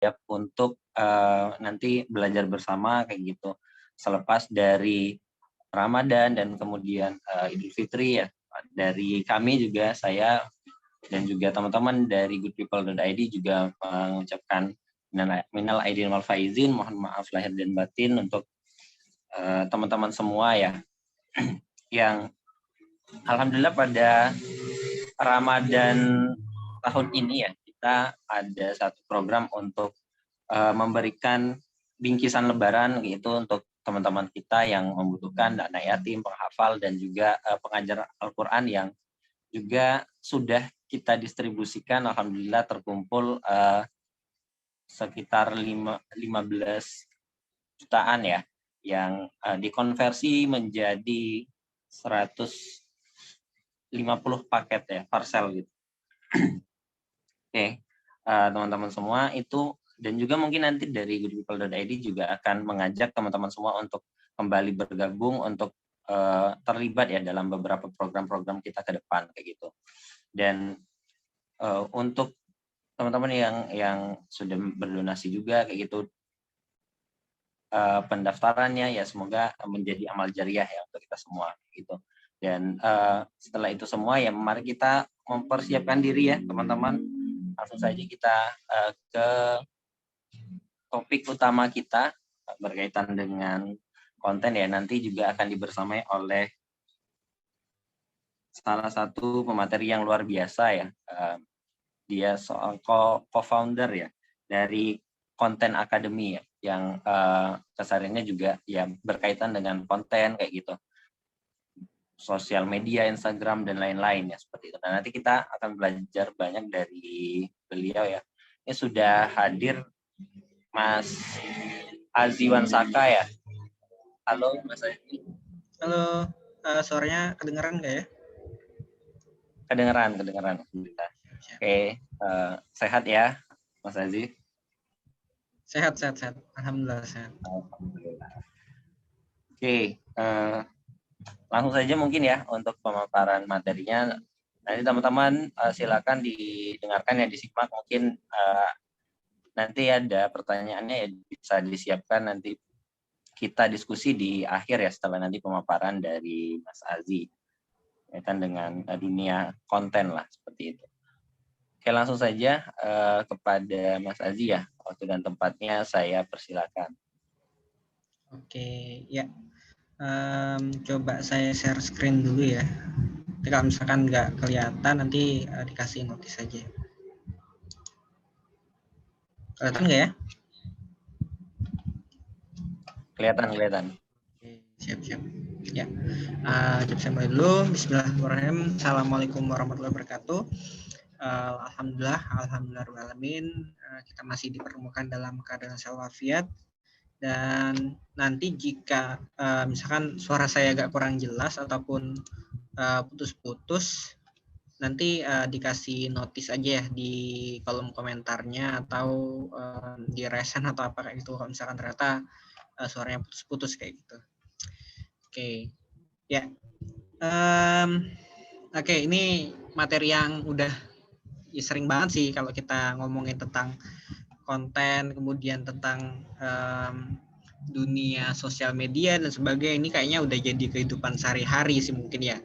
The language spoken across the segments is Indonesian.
siap untuk nanti belajar bersama kayak gitu. Selepas dari Ramadan dan kemudian Idul Fitri ya. Dari kami juga, saya dan juga teman-teman dari goodpeople.id juga mengucapkan minal aidin wal faizin, mohon maaf lahir dan batin untuk teman-teman semua ya, yang alhamdulillah pada Ramadan tahun ini ya, kita ada satu program untuk memberikan bingkisan lebaran gitu untuk teman-teman kita yang membutuhkan, anak yatim, penghafal, dan juga pengajar Al-Quran yang juga sudah kita distribusikan. Alhamdulillah terkumpul sekitar 15 jutaan ya, yang dikonversi menjadi 150 paket ya, parcel gitu. Oke, teman-teman semua itu, dan juga mungkin nanti dari goodpeople.id juga akan mengajak teman-teman semua untuk kembali bergabung untuk terlibat ya dalam beberapa program-program kita ke depan kayak gitu. Dan untuk teman-teman yang sudah berdonasi juga kayak gitu, pendaftarannya ya semoga menjadi amal jariah ya untuk kita semua gitu. Dan setelah itu semua ya mari kita mempersiapkan diri ya teman-teman. Langsung saja kita ke topik utama kita berkaitan dengan konten ya, nanti juga akan dibersamai oleh salah satu pemateri yang luar biasa ya. Dia soal co-founder ya dari Konten Academy ya, yang kesehariannya juga ya berkaitan dengan konten kayak gitu, sosial media, Instagram dan lain-lain ya seperti itu. Nah, nanti kita akan belajar banyak dari beliau ya. Ini sudah hadir Mas Aziwan Saka ya. Halo Mas Aziz. Halo, suaranya kedengeran nggak ya? Kedengeran. Oke, sehat ya Mas Aziz? Sehat. Alhamdulillah sehat. Alhamdulillah. Oke, langsung saja mungkin ya untuk pemaparan materinya. Nanti teman-teman silakan didengarkan ya, disimak. Mungkin nanti ada pertanyaannya ya bisa disiapkan, nanti kita diskusi di akhir ya setelah nanti pemaparan dari Mas Aziz kaitan dengan dunia konten lah seperti itu. Oke, langsung saja kepada Mas Aziz ya, waktu dan tempatnya saya persilakan. Oke, ya. Coba saya share screen dulu ya. Kalau misalkan nggak kelihatan nanti dikasih notis saja. Kelihatan nggak ya? Kelihatan. Oke, siap. Ya, coba saya mulai dulu. Bismillahirrahmanirrahim. Assalamualaikum warahmatullahi wabarakatuh. Alhamdulillahirrahmanirrahim. Kita masih dipertemukan dalam keadaan sehat walafiat. Dan nanti jika misalkan suara saya agak kurang jelas ataupun putus-putus, nanti dikasih notis aja ya di kolom komentarnya atau di resen atau apa kayak gitu kalau misalkan ternyata suaranya putus-putus kayak gitu. Oke, ya. Oke, ini materi yang udah ya sering banget sih kalau kita ngomongin tentang konten, kemudian tentang dunia sosial media dan sebagainya. Ini kayaknya udah jadi kehidupan sehari-hari sih mungkin ya.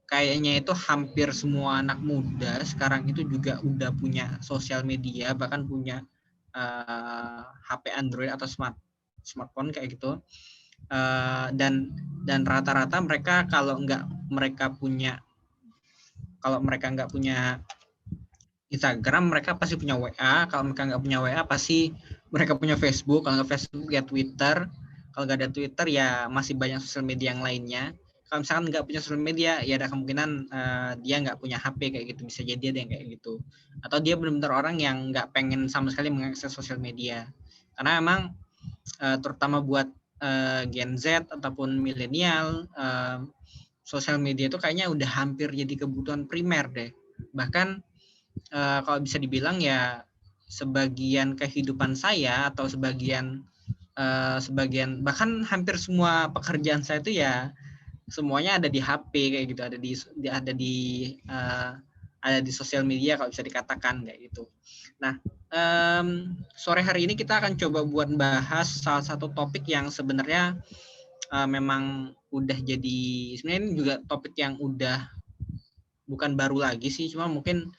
Kayaknya itu hampir semua anak muda sekarang itu juga udah punya sosial media, bahkan punya HP Android atau smartphone kayak gitu. Dan rata-rata mereka kalau mereka nggak punya Instagram, mereka pasti punya WA. Kalau mereka nggak punya WA, pasti mereka punya Facebook. Kalau nggak Facebook, ya Twitter. Kalau nggak ada Twitter, ya masih banyak sosial media yang lainnya. Kalau misalkan nggak punya sosial media, ya ada kemungkinan dia nggak punya HP kayak gitu. Bisa jadi ada yang kayak gitu. Atau dia benar-benar orang yang nggak pengen sama sekali mengakses sosial media. Karena emang terutama buat Gen Z ataupun milenial, sosial media itu kayaknya udah hampir jadi kebutuhan primer deh. Bahkan kalau bisa dibilang ya sebagian kehidupan saya atau sebagian bahkan hampir semua pekerjaan saya itu ya semuanya ada di HP kayak gitu, ada di ada di sosial media kalau bisa dikatakan kayak gitu. Nah, sore hari ini kita akan coba buat bahas salah satu topik yang sebenarnya memang udah jadi, sebenarnya ini juga topik yang udah bukan baru lagi sih, cuma mungkin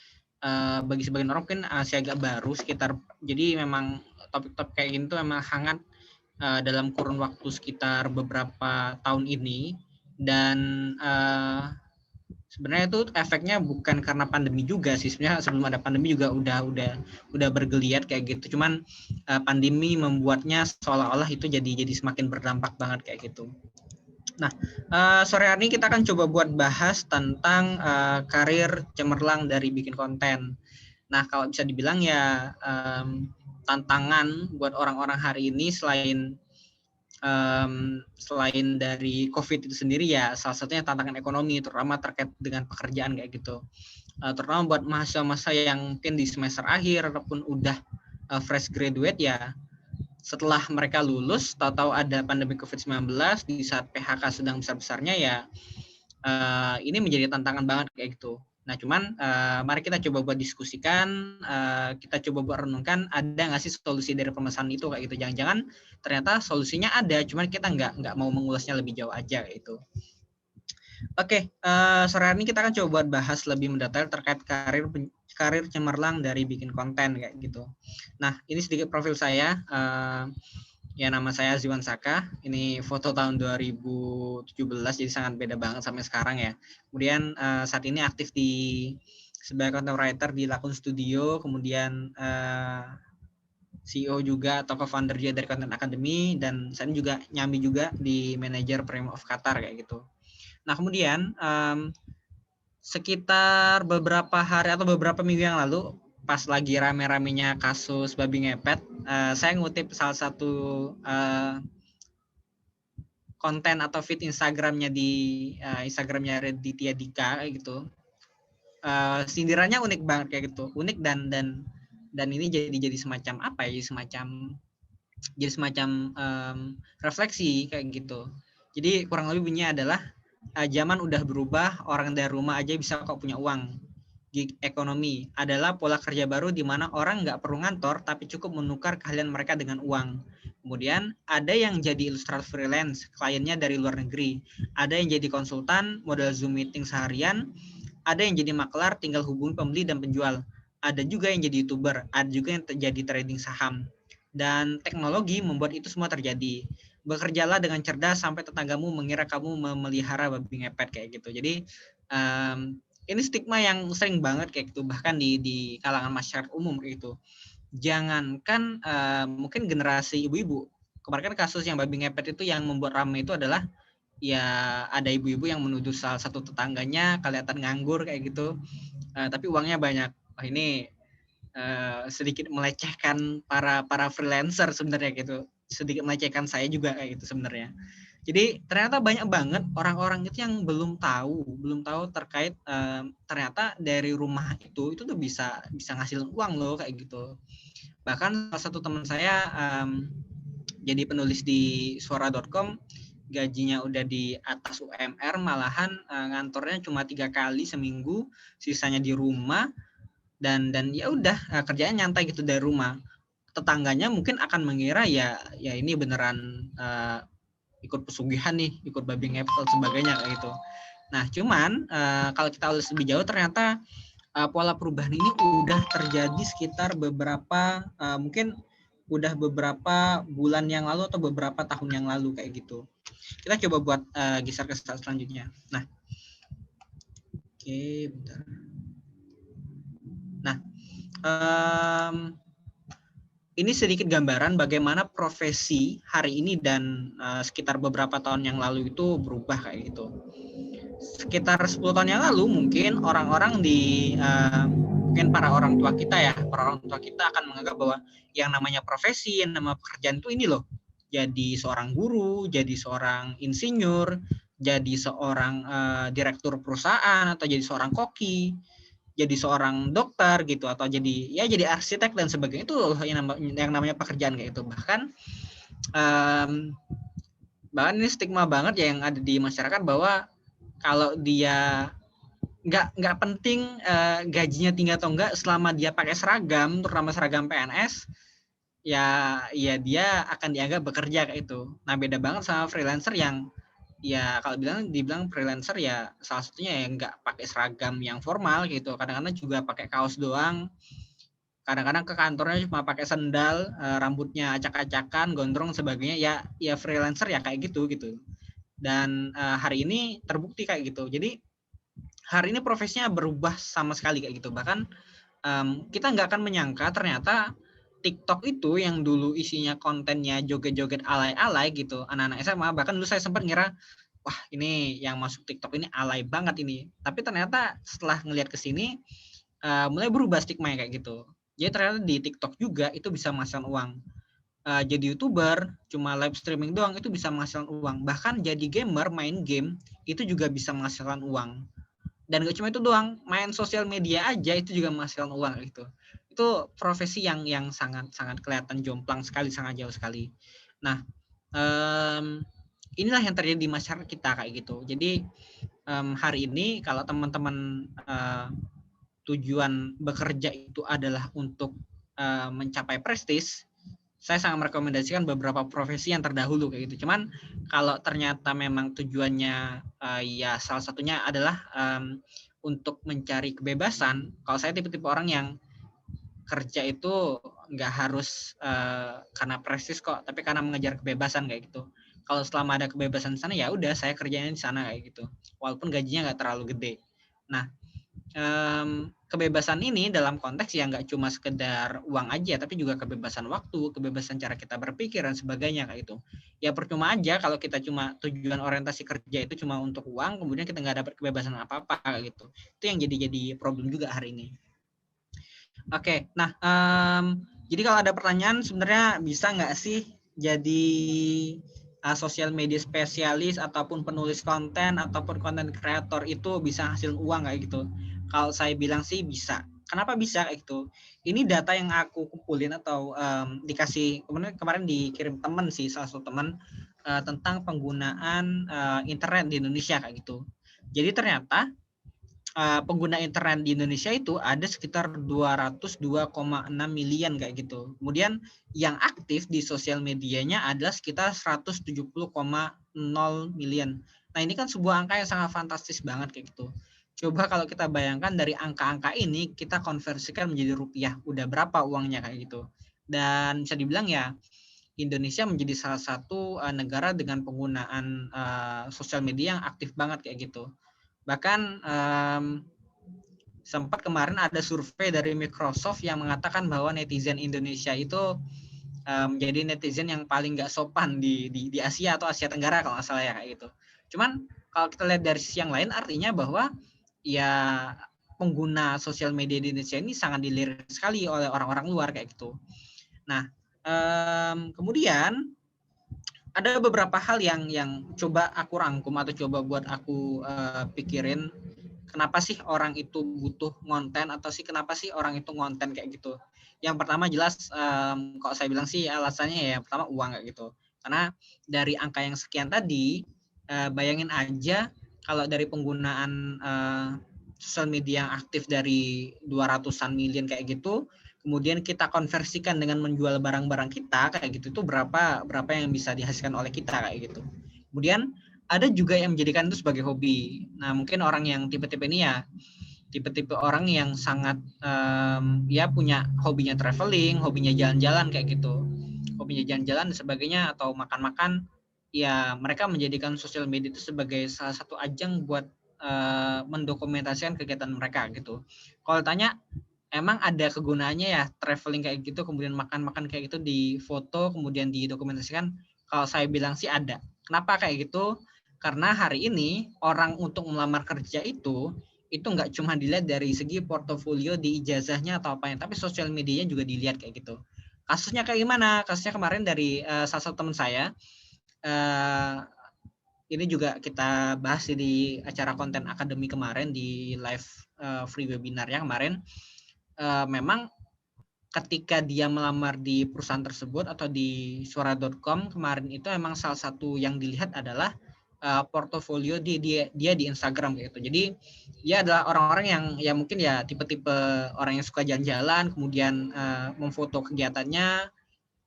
bagi sebagian orang mungkin masih agak baru sekitar, jadi memang topik-topik kayak gini tuh memang hangat dalam kurun waktu sekitar beberapa tahun ini, dan sebenarnya itu efeknya bukan karena pandemi juga sih, sebenarnya sebelum ada pandemi juga udah bergeliat kayak gitu, cuman pandemi membuatnya seolah-olah itu jadi semakin berdampak banget kayak gitu. Nah, sore hari ini kita akan coba buat bahas tentang karir cemerlang dari bikin konten. Nah, kalau bisa dibilang ya tantangan buat orang-orang hari ini selain dari COVID itu sendiri ya salah satunya tantangan ekonomi, terutama terkait dengan pekerjaan kayak gitu. Terutama buat mahasiswa-mahasiswa yang mungkin di semester akhir ataupun udah fresh graduate ya, setelah mereka lulus, tahu-tahu ada pandemi COVID-19 di saat PHK sedang besar-besarnya ya, ini menjadi tantangan banget kayak gitu. Nah, cuman mari kita coba buat diskusikan, kita coba buat renungkan, ada nggak sih solusi dari permasalahan itu kayak gitu. Jangan-jangan ternyata solusinya ada, cuman kita nggak mau mengulasnya lebih jauh aja kayak gitu. Oke, sore hari ini kita akan coba buat bahas lebih mendetail terkait karir cemerlang dari bikin konten kayak gitu. Nah, ini sedikit profil saya. Ya, nama saya Ziwan Saka. Ini foto tahun 2017, jadi sangat beda banget sampai sekarang ya. Kemudian saat ini aktif sebagai content writer di Lakun Studio, kemudian CEO juga atau co-founder juga dari Content Academy, dan saya juga nyambi juga di manajer Prime of Qatar kayak gitu. Nah, kemudian sekitar beberapa hari atau beberapa minggu yang lalu, pas lagi rame-ramenya kasus babi ngepet, saya ngutip salah satu konten atau feed Instagramnya di Instagramnya Raditya Dika kayak gitu. Sindirannya unik banget kayak gitu, unik dan ini jadi semacam apa ya, jadi semacam refleksi kayak gitu. Jadi kurang lebih bunyinya adalah zaman udah berubah, orang dari rumah aja bisa kok punya uang. Gig ekonomi adalah pola kerja baru di mana orang nggak perlu ngantor tapi cukup menukar keahlian mereka dengan uang. Kemudian ada yang jadi ilustrator freelance, kliennya dari luar negeri. Ada yang jadi konsultan, modal Zoom meeting seharian. Ada yang jadi maklar, tinggal hubungi pembeli dan penjual. Ada juga yang jadi YouTuber, ada juga yang jadi trading saham. Dan teknologi membuat itu semua terjadi. Bekerjalah dengan cerdas sampai tetanggamu mengira kamu memelihara babi ngepet kayak gitu. Jadi ini stigma yang sering banget kayak gitu, bahkan di kalangan masyarakat umum kayak gitu. Jangankan mungkin generasi ibu-ibu, kemarin kan kasus yang babi ngepet itu yang membuat ramai itu adalah ya ada ibu-ibu yang menuduh salah satu tetangganya kelihatan nganggur kayak gitu, tapi uangnya banyak. Wah, ini sedikit melecehkan para freelancer sebenarnya gitu, sedikit melecehkan saya juga kayak gitu sebenarnya. Jadi ternyata banyak banget orang-orang itu yang belum tahu terkait ternyata dari rumah itu tuh bisa ngasilin uang loh kayak gitu. Bahkan salah satu teman saya jadi penulis di suara.com, gajinya udah di atas UMR, malahan ngantornya cuma 3 kali seminggu, sisanya di rumah, dan ya udah kerjanya nyantai gitu dari rumah. Tetangganya mungkin akan mengira ya ini beneran ikut pesugihan nih, ikut babi ngepet dan sebagainya kayak gitu. Nah, cuman kalau kita ulas lebih jauh ternyata pola perubahan ini udah terjadi sekitar beberapa mungkin udah beberapa bulan yang lalu atau beberapa tahun yang lalu kayak gitu. Kita coba buat geser ke slide selanjutnya. Nah, oke, bentar. Nah, ini sedikit gambaran bagaimana profesi hari ini dan sekitar beberapa tahun yang lalu itu berubah kayak gitu. Sekitar 10 tahun yang lalu mungkin orang-orang mungkin para orang tua kita ya, para orang tua kita akan menganggap bahwa yang namanya profesi, yang namanya pekerjaan itu ini loh. Jadi seorang guru, jadi seorang insinyur, jadi seorang direktur perusahaan, atau jadi seorang koki, jadi seorang dokter gitu, atau jadi arsitek dan sebagainya. Itu loh yang namanya pekerjaan kayak itu. Bahkan ini stigma banget ya yang ada di masyarakat bahwa kalau dia nggak penting gajinya tinggi atau enggak, selama dia pakai seragam, terutama seragam PNS, ya dia akan dianggap bekerja kayak itu. Nah, beda banget sama freelancer yang ya kalau dibilang freelancer ya salah satunya yang nggak pakai seragam yang formal gitu. Kadang-kadang juga pakai kaos doang. Kadang-kadang ke kantornya cuma pakai sendal, rambutnya acak-acakan, gondrong sebagainya. Ya freelancer ya kayak gitu gitu. Dan hari ini terbukti kayak gitu. Jadi hari ini profesinya berubah sama sekali kayak gitu. Bahkan kita nggak akan menyangka ternyata TikTok itu yang dulu isinya kontennya joget-joget alay-alay gitu, anak-anak SMA, bahkan dulu saya sempat ngira, wah ini yang masuk TikTok ini alay banget ini. Tapi ternyata setelah ngelihat ke sini, mulai berubah stigma kayak gitu. Jadi ternyata di TikTok juga itu bisa menghasilkan uang. Jadi YouTuber, cuma live streaming doang itu bisa menghasilkan uang. Bahkan jadi gamer, main game, itu juga bisa menghasilkan uang. Dan gak cuma itu doang, main sosial media aja itu juga menghasilkan uang gitu. Itu profesi yang sangat sangat kelihatan jomplang sekali, sangat jauh sekali. Nah, inilah yang terjadi di masyarakat kita kayak gitu. Jadi hari ini kalau teman-teman tujuan bekerja itu adalah untuk mencapai prestis, saya sangat merekomendasikan beberapa profesi yang terdahulu kayak gitu. Cuman kalau ternyata memang tujuannya ya salah satunya adalah untuk mencari kebebasan, kalau saya tipe-tipe orang yang kerja itu nggak harus karena prestis kok, tapi karena mengejar kebebasan kayak gitu. Kalau selama ada kebebasan di sana ya udah saya kerjanya di sana kayak gitu. Walaupun gajinya nggak terlalu gede. Nah, kebebasan ini dalam konteks yang nggak cuma sekedar uang aja, tapi juga kebebasan waktu, kebebasan cara kita berpikir dan sebagainya kayak itu. Ya percuma aja kalau kita cuma tujuan orientasi kerja itu cuma untuk uang, kemudian kita nggak dapat kebebasan apa-apa kayak gitu. Itu yang jadi problem juga hari ini. Oke, nah jadi kalau ada pertanyaan sebenarnya bisa nggak sih jadi sosial media spesialis ataupun penulis konten ataupun konten kreator itu bisa hasil uang kayak gitu? Kalau saya bilang sih bisa. Kenapa bisa kayak gitu? Ini data yang aku kumpulin atau dikasih kemarin dikirim teman sih, salah satu teman tentang penggunaan internet di Indonesia kayak gitu. Jadi ternyata pengguna internet di Indonesia itu ada sekitar 202,6 miliar kayak gitu. Kemudian yang aktif di sosial medianya adalah sekitar 170,0 miliar. Nah, ini kan sebuah angka yang sangat fantastis banget kayak gitu. Coba kalau kita bayangkan dari angka-angka ini kita konversikan menjadi rupiah, udah berapa uangnya kayak gitu. Dan bisa dibilang ya Indonesia menjadi salah satu negara dengan penggunaan sosial media yang aktif banget kayak gitu. Bahkan sempat kemarin ada survei dari Microsoft yang mengatakan bahwa netizen Indonesia itu menjadi netizen yang paling nggak sopan di Asia atau Asia Tenggara kalau nggak salah ya kayak gitu. Cuman kalau kita lihat dari sisi yang lain artinya bahwa ya pengguna sosial media di Indonesia ini sangat dilirik sekali oleh orang-orang luar kayak gitu. Nah, kemudian ada beberapa hal yang coba aku rangkum atau coba buat aku pikirin kenapa sih orang itu butuh konten atau sih kenapa sih orang itu konten kayak gitu. Yang pertama jelas kalau saya bilang sih alasannya ya pertama uang kayak gitu. Karena dari angka yang sekian tadi bayangin aja kalau dari penggunaan sosial media yang aktif dari 200-an miliar kayak gitu, kemudian kita konversikan dengan menjual barang-barang kita kayak gitu itu berapa yang bisa dihasilkan oleh kita kayak gitu. Kemudian ada juga yang menjadikan itu sebagai hobi. Nah, mungkin orang yang tipe-tipe ini ya tipe-tipe orang yang sangat ya punya hobinya traveling, hobinya jalan-jalan kayak gitu. Hobinya jalan-jalan dan sebagainya atau makan-makan, ya mereka menjadikan sosial media itu sebagai salah satu ajang buat mendokumentasikan kegiatan mereka gitu. Kalau tanya emang ada kegunaannya ya traveling kayak gitu, kemudian makan-makan kayak gitu di foto, kemudian didokumentasikan? Kalau saya bilang sih ada. Kenapa kayak gitu? Karena hari ini orang untuk melamar kerja itu nggak cuma dilihat dari segi portofolio di ijazahnya atau apa yang, tapi sosial medianya juga dilihat kayak gitu. Kasusnya kayak gimana? Kasusnya kemarin dari salah satu teman saya, ini juga kita bahas di acara konten akademi kemarin di live free webinarnya kemarin. Memang ketika dia melamar di perusahaan tersebut atau di suara.com kemarin itu memang salah satu yang dilihat adalah portofolio dia di Instagram kayak gitu. Jadi dia adalah orang-orang yang ya mungkin ya tipe-tipe orang yang suka jalan-jalan, kemudian memfoto kegiatannya,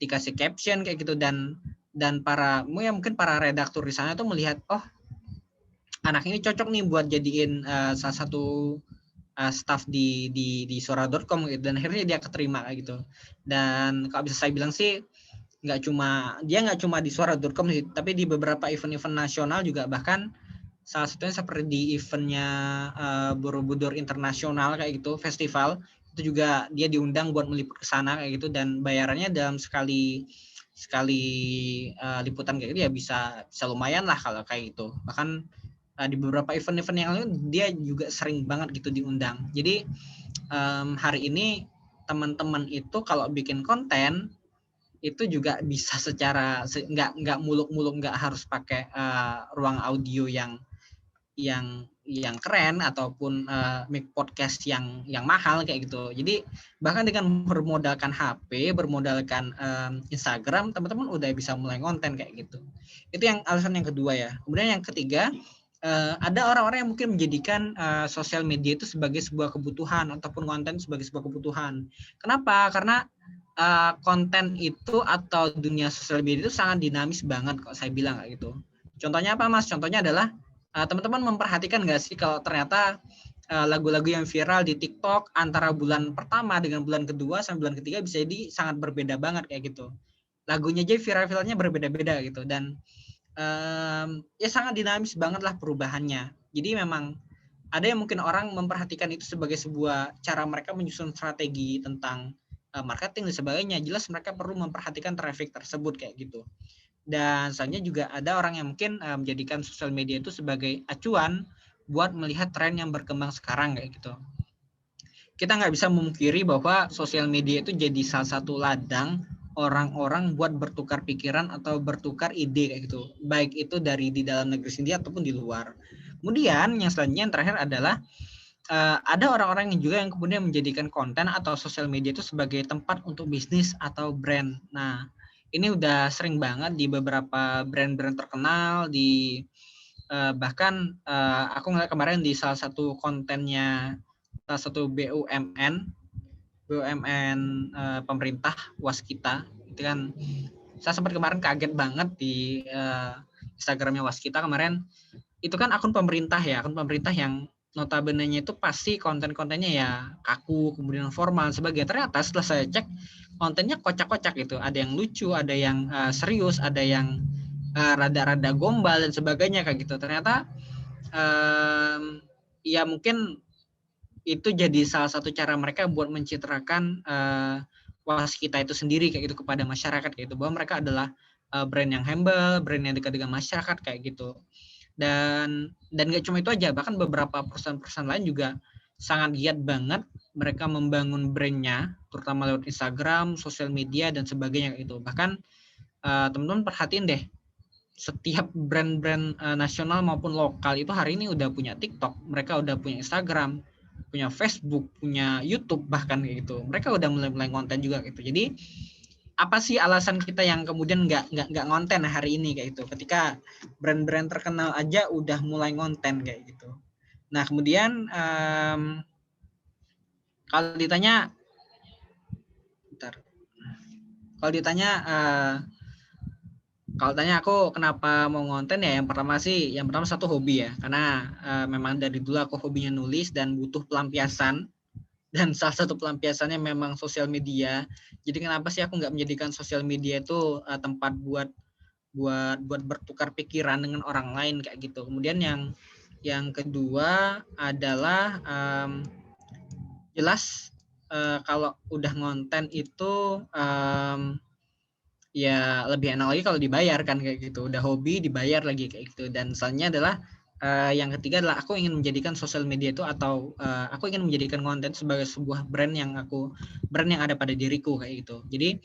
dikasih caption kayak gitu, dan mungkin para redaktur di sana tuh melihat, oh anak ini cocok nih buat jadiin salah satu staff di Sora.com gitu, dan akhirnya dia keterima kayak gitu. Dan kalau bisa saya bilang sih nggak cuma di Sora.com sih, tapi di beberapa event-event nasional juga, bahkan salah satunya seperti di eventnya Borobudur Internasional kayak gitu, festival, itu juga dia diundang buat meliput ke sana kayak gitu, dan bayarannya dalam sekali liputan kayak gitu ya bisa lumayan lah kalau kayak gitu. Bahkan di beberapa event-event yang lain dia juga sering banget gitu diundang. Jadi hari ini teman-teman itu kalau bikin konten itu juga bisa secara nggak muluk-muluk, nggak harus pakai ruang audio yang keren ataupun mic podcast yang mahal kayak gitu. Jadi bahkan dengan bermodalkan HP, bermodalkan Instagram, teman-teman udah bisa mulai konten kayak gitu. Itu yang alasan yang kedua ya. Kemudian yang ketiga, ada orang-orang yang mungkin menjadikan sosial media itu sebagai sebuah kebutuhan ataupun konten sebagai sebuah kebutuhan. Kenapa? Karena konten itu atau dunia sosial media itu sangat dinamis banget kok saya bilang kayak gitu. Contohnya apa Mas? Contohnya adalah teman-teman memperhatikan nggak sih kalau ternyata lagu-lagu yang viral di TikTok antara bulan pertama dengan bulan kedua sampai bulan ketiga bisa jadi sangat berbeda banget kayak gitu. Lagunya aja viral-viralnya berbeda-beda gitu, dan ya sangat dinamis banget lah perubahannya. Jadi memang ada yang mungkin orang memperhatikan itu sebagai sebuah cara mereka menyusun strategi tentang marketing dan sebagainya. Jelas mereka perlu memperhatikan traffic tersebut kayak gitu. Dan selanjutnya juga ada orang yang mungkin menjadikan sosial media itu sebagai acuan buat melihat tren yang berkembang sekarang kayak gitu. Kita nggak bisa memungkiri bahwa sosial media itu jadi salah satu ladang orang-orang buat bertukar pikiran atau bertukar ide kayak gitu, baik itu dari di dalam negeri sendiri ataupun di luar. Kemudian yang selanjutnya yang terakhir adalah ada orang-orang yang juga yang kemudian menjadikan konten atau sosial media itu sebagai tempat untuk bisnis atau brand. Nah, ini udah sering banget di beberapa brand-brand terkenal, di bahkan aku ngeliat kemarin di salah satu kontennya salah satu BUMN pemerintah Waskita, itu kan saya sempat kemarin kaget banget di Instagramnya Waskita kemarin. Itu kan akun pemerintah yang notabene-nya itu pasti konten-kontennya ya kaku, kemudian formal sebagai. Ternyata setelah saya cek kontennya kocak-kocak gitu, ada yang lucu, ada yang serius, ada yang rada-rada gombal dan sebagainya kayak gitu. Ternyata ya mungkin itu jadi salah satu cara mereka buat mencitrakan Waskita itu sendiri kayak gitu kepada masyarakat kayak gitu, bahwa mereka adalah brand yang humble, brand yang dekat dengan masyarakat kayak gitu. Dan nggak cuma itu aja, bahkan beberapa perusahaan-perusahaan lain juga sangat giat banget mereka membangun brandnya, terutama lewat Instagram, sosial media dan sebagainya gitu. Bahkan teman-teman perhatiin deh, setiap brand-brand nasional maupun lokal itu hari ini udah punya TikTok, mereka udah punya Instagram, punya Facebook, punya YouTube bahkan kayak gitu. Mereka udah mulai konten juga gitu. Jadi apa sih alasan kita yang kemudian nggak ngonten hari ini kayak gitu, ketika brand-brand terkenal aja udah mulai ngonten kayak gitu. Nah kemudian kalau ditanya kalau tanya aku kenapa mau ngonten ya, yang pertama satu hobi ya, karena memang dari dulu aku hobinya nulis dan butuh pelampiasan, dan salah satu pelampiasannya memang sosial media. Jadi kenapa sih aku nggak menjadikan sosial media itu tempat buat bertukar pikiran dengan orang lain kayak gitu. Kemudian yang kedua adalah jelas kalau udah ngonten itu ya lebih enak lagi kalau dibayar kan kayak gitu. Udah hobi dibayar lagi kayak gitu. Dan selanjutnya adalah yang ketiga adalah aku ingin menjadikan sosial media itu atau aku ingin menjadikan konten sebagai sebuah brand yang ada pada diriku kayak gitu. Jadi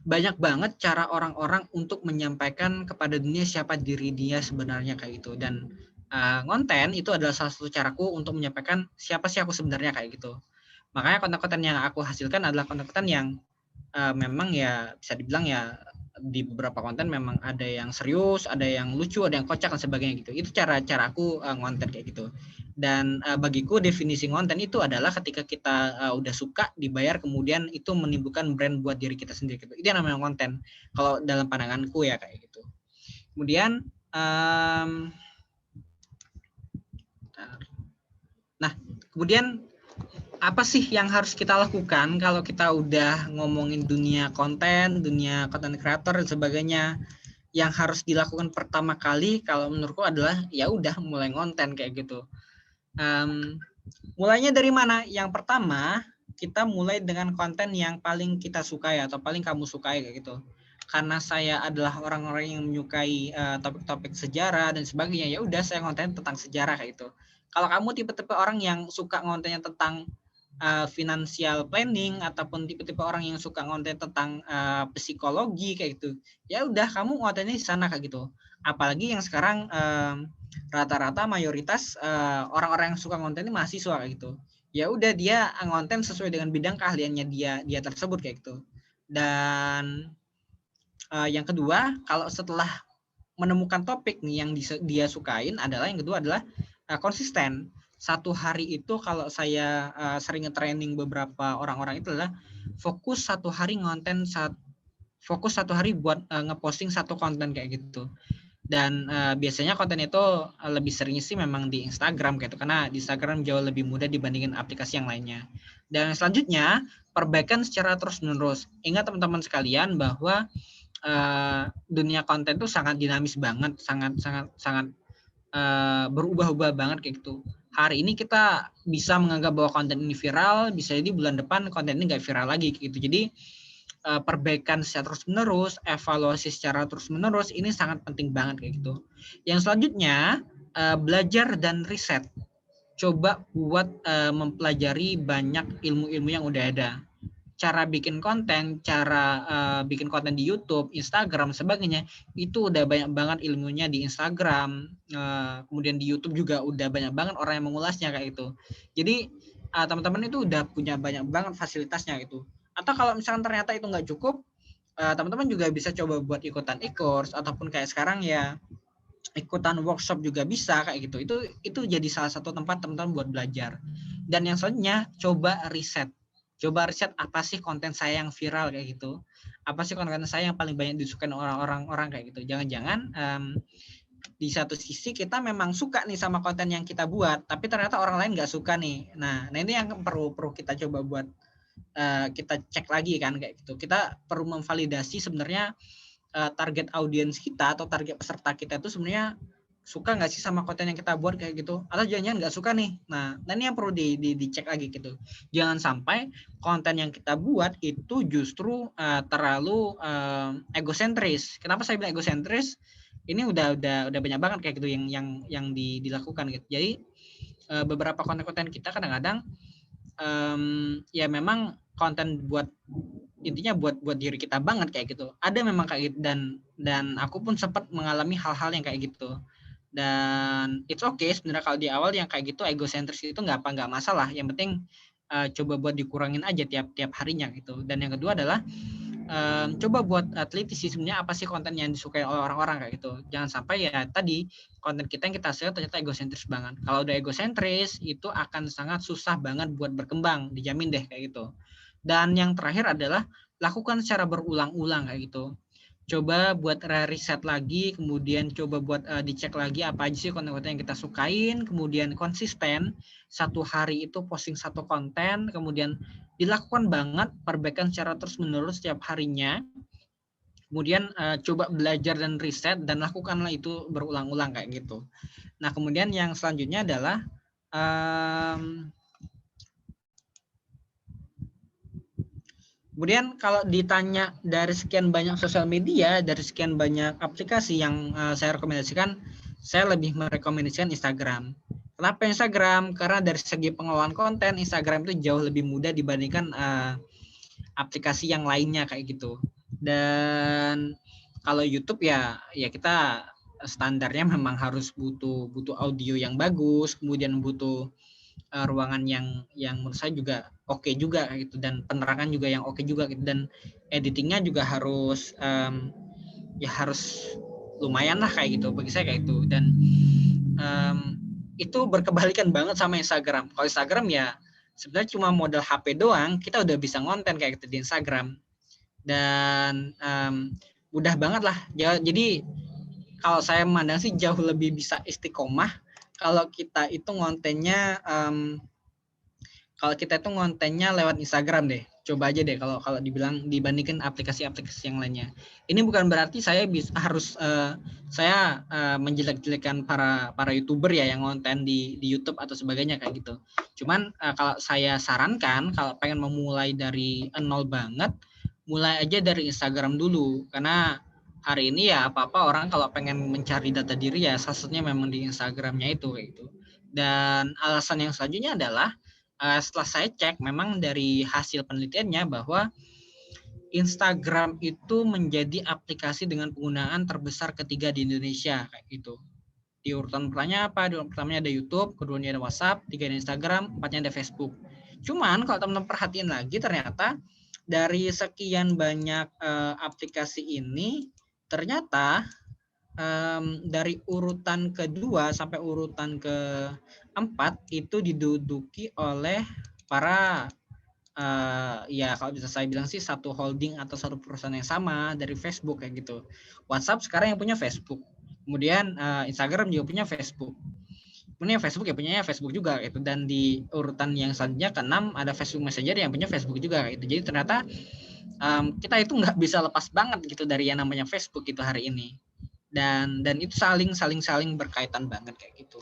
banyak banget cara orang-orang untuk menyampaikan kepada dunia siapa diri dia sebenarnya kayak gitu. Dan konten itu adalah salah satu caraku untuk menyampaikan siapa sih aku sebenarnya kayak gitu. Makanya konten-konten yang aku hasilkan adalah konten-konten yang memang ya bisa dibilang ya di beberapa konten memang ada yang serius, ada yang lucu, ada yang kocak dan sebagainya gitu. Itu cara aku ngonten kayak gitu. Dan bagiku definisi ngonten itu adalah ketika kita udah suka, dibayar, kemudian itu menimbulkan brand buat diri kita sendiri gitu. Itu yang namanya konten. Kalau dalam pandanganku ya kayak gitu. Kemudian kemudian apa sih yang harus kita lakukan kalau kita udah ngomongin dunia konten kreator dan sebagainya? Yang harus dilakukan pertama kali kalau menurutku adalah ya udah mulai ngonten kayak gitu. Mulainya dari mana? Yang pertama, kita mulai dengan konten yang paling kita sukai atau paling kamu sukai kayak gitu. Karena saya adalah orang-orang yang menyukai topik-topik sejarah dan sebagainya, ya udah saya konten tentang sejarah kayak gitu. Kalau kamu tipe-tipe orang yang suka ngontennya tentang financial planning ataupun tipe-tipe orang yang suka ngonten tentang psikologi kayak gitu, ya udah kamu ngontennya di sana kayak gitu. Apalagi yang sekarang rata-rata mayoritas orang-orang yang suka ngonten ini mahasiswa kayak gitu. Ya udah dia ngonten sesuai dengan bidang keahliannya dia tersebut kayak gitu. Dan yang kedua, kalau setelah menemukan topik nih yang dia sukain adalah yang kedua adalah konsisten. Satu hari itu kalau saya sering nge-training beberapa orang-orang itu adalah fokus satu hari buat ngeposting satu konten kayak gitu. Dan biasanya konten itu lebih sering sih memang di Instagram gitu, karena di Instagram jauh lebih mudah dibandingin aplikasi yang lainnya. Dan selanjutnya, perbaikan secara terus-menerus. Ingat teman-teman sekalian bahwa dunia konten itu sangat dinamis banget, sangat berubah-ubah banget kayak gitu. Hari ini kita bisa menganggap bahwa konten ini viral, bisa jadi bulan depan konten ini nggak viral lagi gitu. Jadi perbaikan secara terus-menerus, evaluasi secara terus-menerus ini sangat penting banget kayak gitu. Yang selanjutnya belajar dan riset. Coba buat mempelajari banyak ilmu-ilmu yang udah ada. Cara bikin konten di YouTube, Instagram, sebagainya, itu udah banyak banget ilmunya di Instagram, kemudian di YouTube juga udah banyak banget orang yang mengulasnya kayak gitu. Jadi teman-teman itu udah punya banyak banget fasilitasnya gitu. Atau kalau misalkan ternyata itu nggak cukup, teman-teman juga bisa coba buat ikutan e-course ataupun kayak sekarang ya ikutan workshop juga bisa kayak gitu. Itu jadi salah satu tempat teman-teman buat belajar. Dan yang selanjutnya coba riset apa sih konten saya yang viral kayak gitu, apa sih konten saya yang paling banyak disukai orang kayak gitu. Jangan-jangan di satu sisi kita memang suka nih sama konten yang kita buat, tapi ternyata orang lain nggak suka nih. Nah ini yang perlu kita coba buat kita cek lagi kan kayak gitu. Kita perlu memvalidasi sebenarnya target audiens kita atau target peserta kita itu sebenarnya suka nggak sih sama konten yang kita buat kayak gitu, atau jangan-jangan nggak suka nih. Nah ini yang perlu dicek lagi gitu. Jangan sampai konten yang kita buat itu justru terlalu egosentris. Kenapa saya bilang egosentris? Ini udah banyak banget kayak gitu yang dilakukan gitu. Jadi beberapa konten-konten kita kadang-kadang ya memang konten buat intinya buat diri kita banget kayak gitu. Ada memang kayak gitu, dan aku pun sempat mengalami hal-hal yang kayak gitu. Dan it's okay sebenarnya kalau di awal yang kayak gitu egosentris itu nggak masalah. Yang penting coba buat dikurangin aja tiap harinya gitu. Dan yang kedua adalah coba buat teliti sih sebenarnya apa sih konten yang disukai oleh orang-orang kayak gitu. Jangan sampai ya tadi konten kita yang kita hasilkan ternyata egosentris banget. Kalau udah egosentris itu akan sangat susah banget buat berkembang, dijamin deh kayak gitu. Dan yang terakhir adalah lakukan secara berulang-ulang kayak gitu. Coba buat riset lagi, kemudian coba buat dicek lagi apa aja sih konten-konten yang kita sukain, kemudian konsisten satu hari itu posting satu konten, kemudian dilakukan banget perbaikan secara terus-menerus setiap harinya, kemudian coba belajar dan riset dan lakukanlah itu berulang-ulang kayak gitu. Nah kemudian yang selanjutnya adalah kemudian kalau ditanya dari sekian banyak sosial media, dari sekian banyak aplikasi yang saya rekomendasikan, saya lebih merekomendasikan Instagram. Kenapa Instagram? Karena dari segi pengelolaan konten, Instagram itu jauh lebih mudah dibandingkan aplikasi yang lainnya kayak gitu. Dan kalau YouTube ya kita standarnya memang harus butuh audio yang bagus, kemudian butuh ruangan yang menurut saya juga oke juga gitu, dan penerangan juga yang oke juga gitu, dan editingnya juga harus ya harus lumayan lah kayak gitu, bagi saya kayak gitu. Dan itu berkebalikan banget sama Instagram. Kalau Instagram ya sebenarnya cuma modal HP doang, kita udah bisa ngonten kayak gitu di Instagram. Dan mudah banget lah. Jadi kalau saya memandang sih jauh lebih bisa istiqomah kalau kita itu ngontennya lewat Instagram deh. Coba aja deh kalau dibilang dibandingkan aplikasi-aplikasi yang lainnya. Ini bukan berarti saya menjelek-jelekan para YouTuber ya yang ngonten di YouTube atau sebagainya kayak gitu. Cuman kalau saya sarankan kalau pengen memulai dari nol banget, mulai aja dari Instagram dulu, karena hari ini ya apa-apa orang kalau pengen mencari data diri ya salah satunya memang di Instagramnya itu kayak gitu. Dan alasan yang selanjutnya adalah setelah saya cek memang dari hasil penelitiannya bahwa Instagram itu menjadi aplikasi dengan penggunaan terbesar ketiga di Indonesia kayak gitu. Di urutan pertama apa? Di urutan pertamanya ada YouTube, keduanya ada WhatsApp, tiga ada Instagram, empatnya ada Facebook. Cuman kalau teman-teman perhatiin lagi ternyata dari sekian banyak aplikasi ini ternyata dari urutan kedua sampai urutan keempat itu diduduki oleh para ya kalau bisa saya bilang sih satu holding atau satu perusahaan yang sama dari Facebook kayak gitu. WhatsApp sekarang yang punya Facebook, kemudian Instagram juga punya Facebook, kemudian Facebook ya punya Facebook juga gitu. Dan di urutan yang selanjutnya ke-6 ada Facebook Messenger yang punya Facebook juga gitu. Jadi ternyata kita itu nggak bisa lepas banget gitu dari yang namanya Facebook itu hari ini. Dan itu saling berkaitan banget kayak gitu.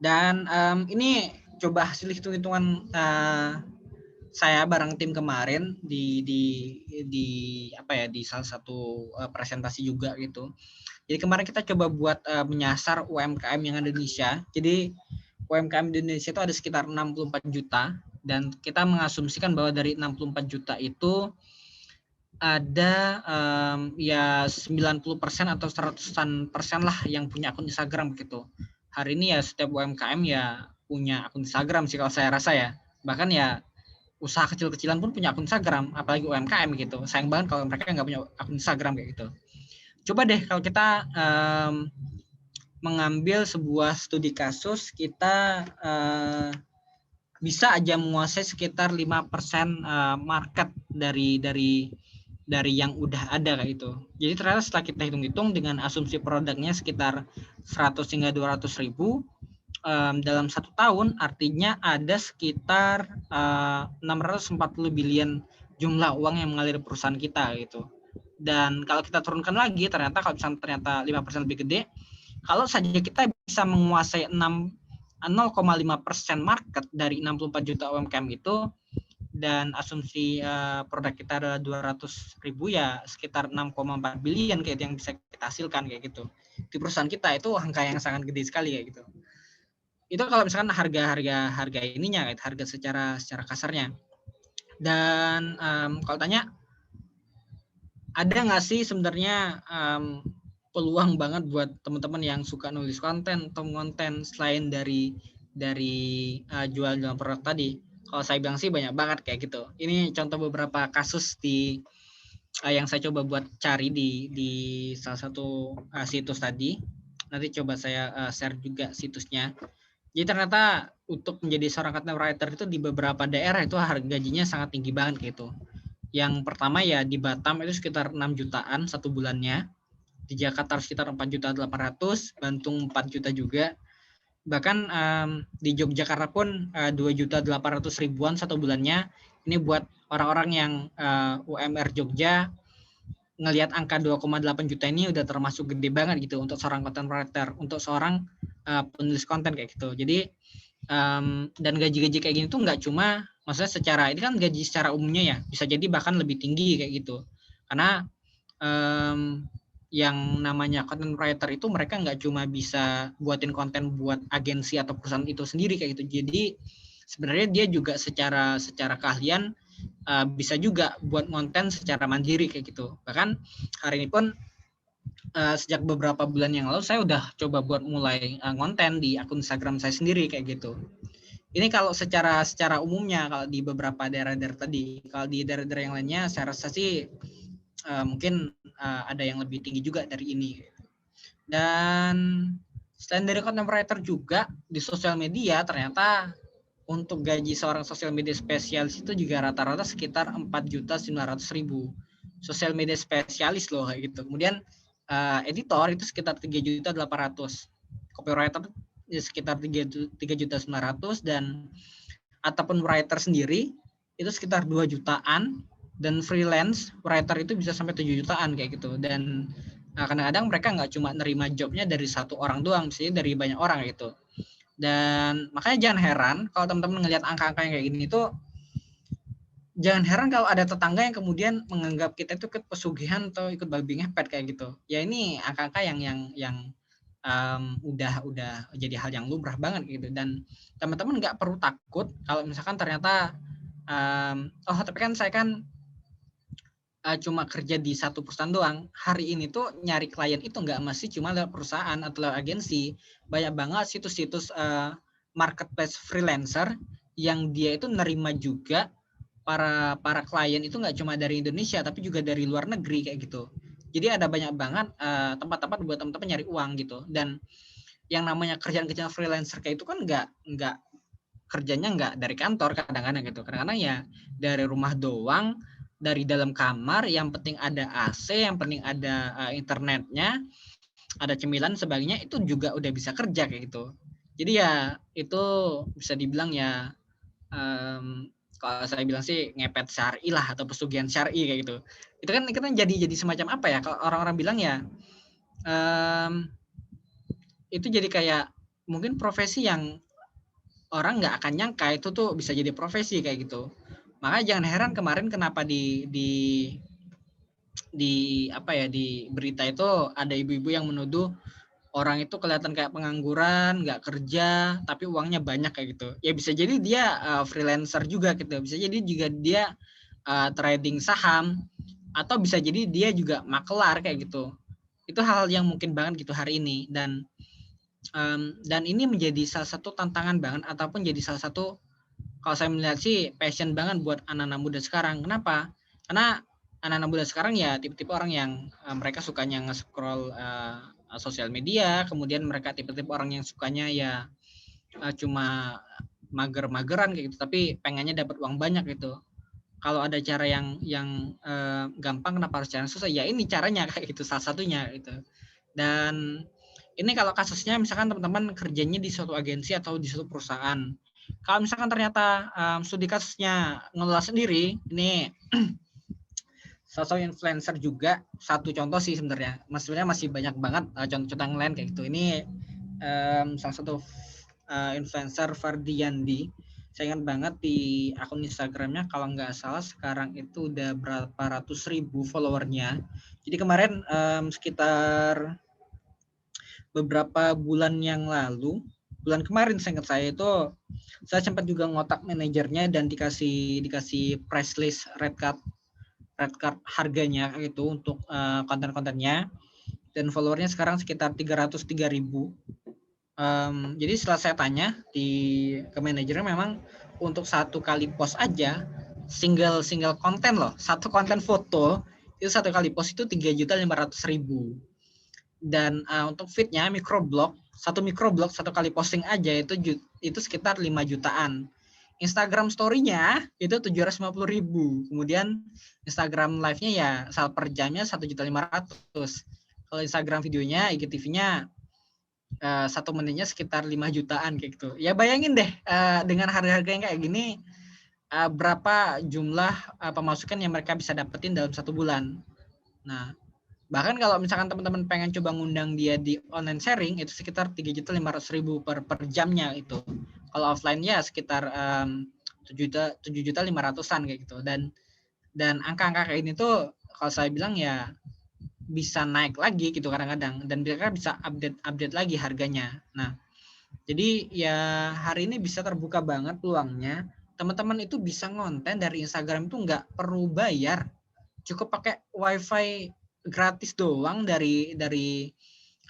Dan ini coba hasil hitung-hitungan saya bareng tim kemarin di salah satu presentasi juga gitu. Jadi kemarin kita coba buat menyasar UMKM yang ada di Indonesia. Jadi UMKM di Indonesia itu ada sekitar 64 juta dan kita mengasumsikan bahwa dari 64 juta itu ada ya 90% atau 100% lah yang punya akun Instagram gitu. Hari ini ya setiap UMKM ya punya akun Instagram sih kalau saya rasa ya. Bahkan ya usaha kecil-kecilan pun punya akun Instagram, apalagi UMKM gitu. Sayang banget kalau mereka nggak punya akun Instagram kayak gitu. Coba deh kalau kita mengambil sebuah studi kasus, kita bisa aja menguasai sekitar 5% market dari yang udah ada kayak itu. Jadi ternyata setelah kita hitung-hitung dengan asumsi produknya sekitar 100 hingga 200 ribu dalam 1 tahun, artinya ada sekitar 640 billion jumlah uang yang mengalir perusahaan kita gitu. Dan kalau kita turunkan lagi, ternyata kalau ternyata 5% lebih gede, kalau saja kita bisa menguasai 0,5% market dari 64 juta UMKM itu, dan asumsi produk kita adalah 200 ribu ya sekitar 6,4 billion kayak yang bisa kita hasilkan kayak gitu. Di perusahaan kita itu angka yang sangat gede sekali kayak gitu. Itu kalau misalkan harga ininya, harga secara kasarnya. Dan kalau tanya ada nggak sih sebenarnya peluang banget buat teman-teman yang suka nulis konten atau konten selain dari jual-jual produk tadi? Kalau saya bilang sih banyak banget kayak gitu. Ini contoh beberapa kasus yang saya coba buat cari di salah satu situs tadi. Nanti coba saya share juga situsnya. Jadi ternyata untuk menjadi seorang content writer itu di beberapa daerah itu harga gajinya sangat tinggi banget gitu. Yang pertama ya di Batam itu sekitar 6 jutaan 1 bulannya. Di Jakarta sekitar 4.800.000, Bandung 4 juta juga. Bahkan di Yogyakarta pun 2.800.000-an 1 bulannya. Ini buat orang-orang yang UMR Jogja ngelihat angka 2,8 juta ini udah termasuk gede banget gitu untuk seorang content writer, untuk seorang penulis konten kayak gitu. Jadi dan gaji-gaji kayak gini tuh nggak cuma maksudnya secara ini kan gaji secara umumnya ya bisa jadi bahkan lebih tinggi kayak gitu. Karena yang namanya content writer itu mereka nggak cuma bisa buatin konten buat agensi atau perusahaan itu sendiri kayak gitu. Jadi sebenarnya dia juga secara keahlian bisa juga buat konten secara mandiri kayak gitu. Bahkan hari ini pun sejak beberapa bulan yang lalu saya udah coba buat mulai konten di akun Instagram saya sendiri kayak gitu. Ini kalau secara umumnya kalau di beberapa daerah-daerah tadi. Kalau di daerah-daerah yang lainnya saya rasa sih mungkin ada yang lebih tinggi juga dari ini. Dan selain dari content writer juga di sosial media, ternyata untuk gaji seorang sosial media spesialis itu juga rata-rata sekitar 4.900.000. Sosial media spesialis loh kayak gitu. Kemudian editor itu sekitar 3.800.000. Copywriter sekitar 3.900.000 dan ataupun writer sendiri itu sekitar 2 jutaan dan freelance writer itu bisa sampai 7 jutaan kayak gitu. Dan kadang-kadang mereka nggak cuma nerima jobnya dari satu orang doang, sih dari banyak orang gitu. Dan makanya jangan heran kalau teman-teman ngelihat angka-angka yang kayak gini itu, jangan heran kalau ada tetangga yang kemudian menganggap kita itu ikut pesugihan atau ikut babi ngepet kayak gitu. Ya ini angka-angka yang udah jadi hal yang lumrah banget gitu. Dan teman-teman nggak perlu takut kalau misalkan ternyata tapi kan saya kan cuma kerja di satu perusahaan doang. Hari ini tuh nyari klien itu nggak mesti cuma lewat perusahaan atau lewat agensi. Banyak banget situs-situs marketplace freelancer yang dia itu nerima juga para klien itu nggak cuma dari Indonesia tapi juga dari luar negeri kayak gitu. Jadi ada banyak banget tempat-tempat buat teman-teman nyari uang gitu. Dan yang namanya kerjaan-kerjaan freelancer kayak itu kan nggak kerjanya nggak dari kantor kadang-kadang gitu. Kadang-kadang ya dari rumah doang, dari dalam kamar, yang penting ada AC, yang penting ada internetnya, ada cemilan sebagainya, itu juga udah bisa kerja kayak gitu. Jadi ya itu bisa dibilang ya kalau saya bilang sih ngepet syar'i lah atau pesugihan syar'i kayak gitu. Itu kan kita jadi semacam apa ya? Kalau orang-orang bilang ya itu jadi kayak mungkin profesi yang orang nggak akan nyangka itu tuh bisa jadi profesi kayak gitu. Makanya jangan heran kemarin kenapa di berita itu ada ibu-ibu yang menuduh orang itu kelihatan kayak pengangguran, nggak kerja, tapi uangnya banyak kayak gitu. Ya bisa jadi dia freelancer juga gitu. Bisa jadi juga dia trading saham, atau bisa jadi dia juga makelar kayak gitu. Itu hal yang mungkin banget gitu hari ini. Dan ini menjadi salah satu tantangan banget ataupun jadi salah satu, kalau saya melihat sih passion banget buat anak-anak muda sekarang. Kenapa? Karena anak-anak muda sekarang ya tipe-tipe orang yang mereka sukanya nge-scroll sosial media, kemudian mereka tipe-tipe orang yang sukanya ya cuma mager-mageran kayak gitu, tapi pengennya dapat uang banyak gitu. Kalau ada cara yang gampang, kenapa harus cara susah? Ya ini caranya kayak gitu, salah satunya gitu. Dan ini kalau kasusnya misalkan teman-teman kerjanya di suatu agensi atau di suatu perusahaan. Kalau misalkan ternyata studi kasusnya ngelola sendiri, ini sosok influencer juga satu contoh sih sebenarnya. Sebenarnya masih banyak banget contoh-contoh yang lain kayak gitu. Ini salah satu influencer Fardiandi. Saya ingat banget di akun Instagramnya kalau nggak salah sekarang itu udah berapa ratus ribu followernya. Jadi kemarin sekitar beberapa bulan yang lalu, bulan kemarin seingat saya itu saya sempat juga ngotak manajernya dan dikasih price list red card harganya gitu untuk konten-kontennya, dan followernya sekarang sekitar 303.000. Jadi setelah saya tanya ke manajernya, memang untuk satu kali post aja single konten loh, satu konten foto itu satu kali post itu 3.500.000. Dan untuk feednya microblog satu kali posting aja itu sekitar 5 jutaan. Instagram story-nya itu 750.000. Kemudian Instagram live-nya ya per jamnya 1.500.000. Kalau Instagram videonya, IGTV-nya 1 menitnya sekitar 5 jutaan kayak gitu. Ya bayangin deh dengan harga-harga yang kayak gini berapa jumlah pemasukan yang mereka bisa dapetin dalam 1 bulan. Nah, bahkan kalau misalkan teman-teman pengen coba ngundang dia di online sharing itu sekitar 3.500.000 per jamnya itu. Kalau offline ya sekitar 7.500.000-an kayak gitu. Dan angka-angka kayak ini tuh kalau saya bilang ya bisa naik lagi gitu kadang-kadang, dan mereka bisa update lagi harganya. Nah, jadi ya hari ini bisa terbuka banget peluangnya. Teman-teman itu bisa ngonten dari Instagram itu nggak perlu bayar, cukup pakai wifi gratis doang dari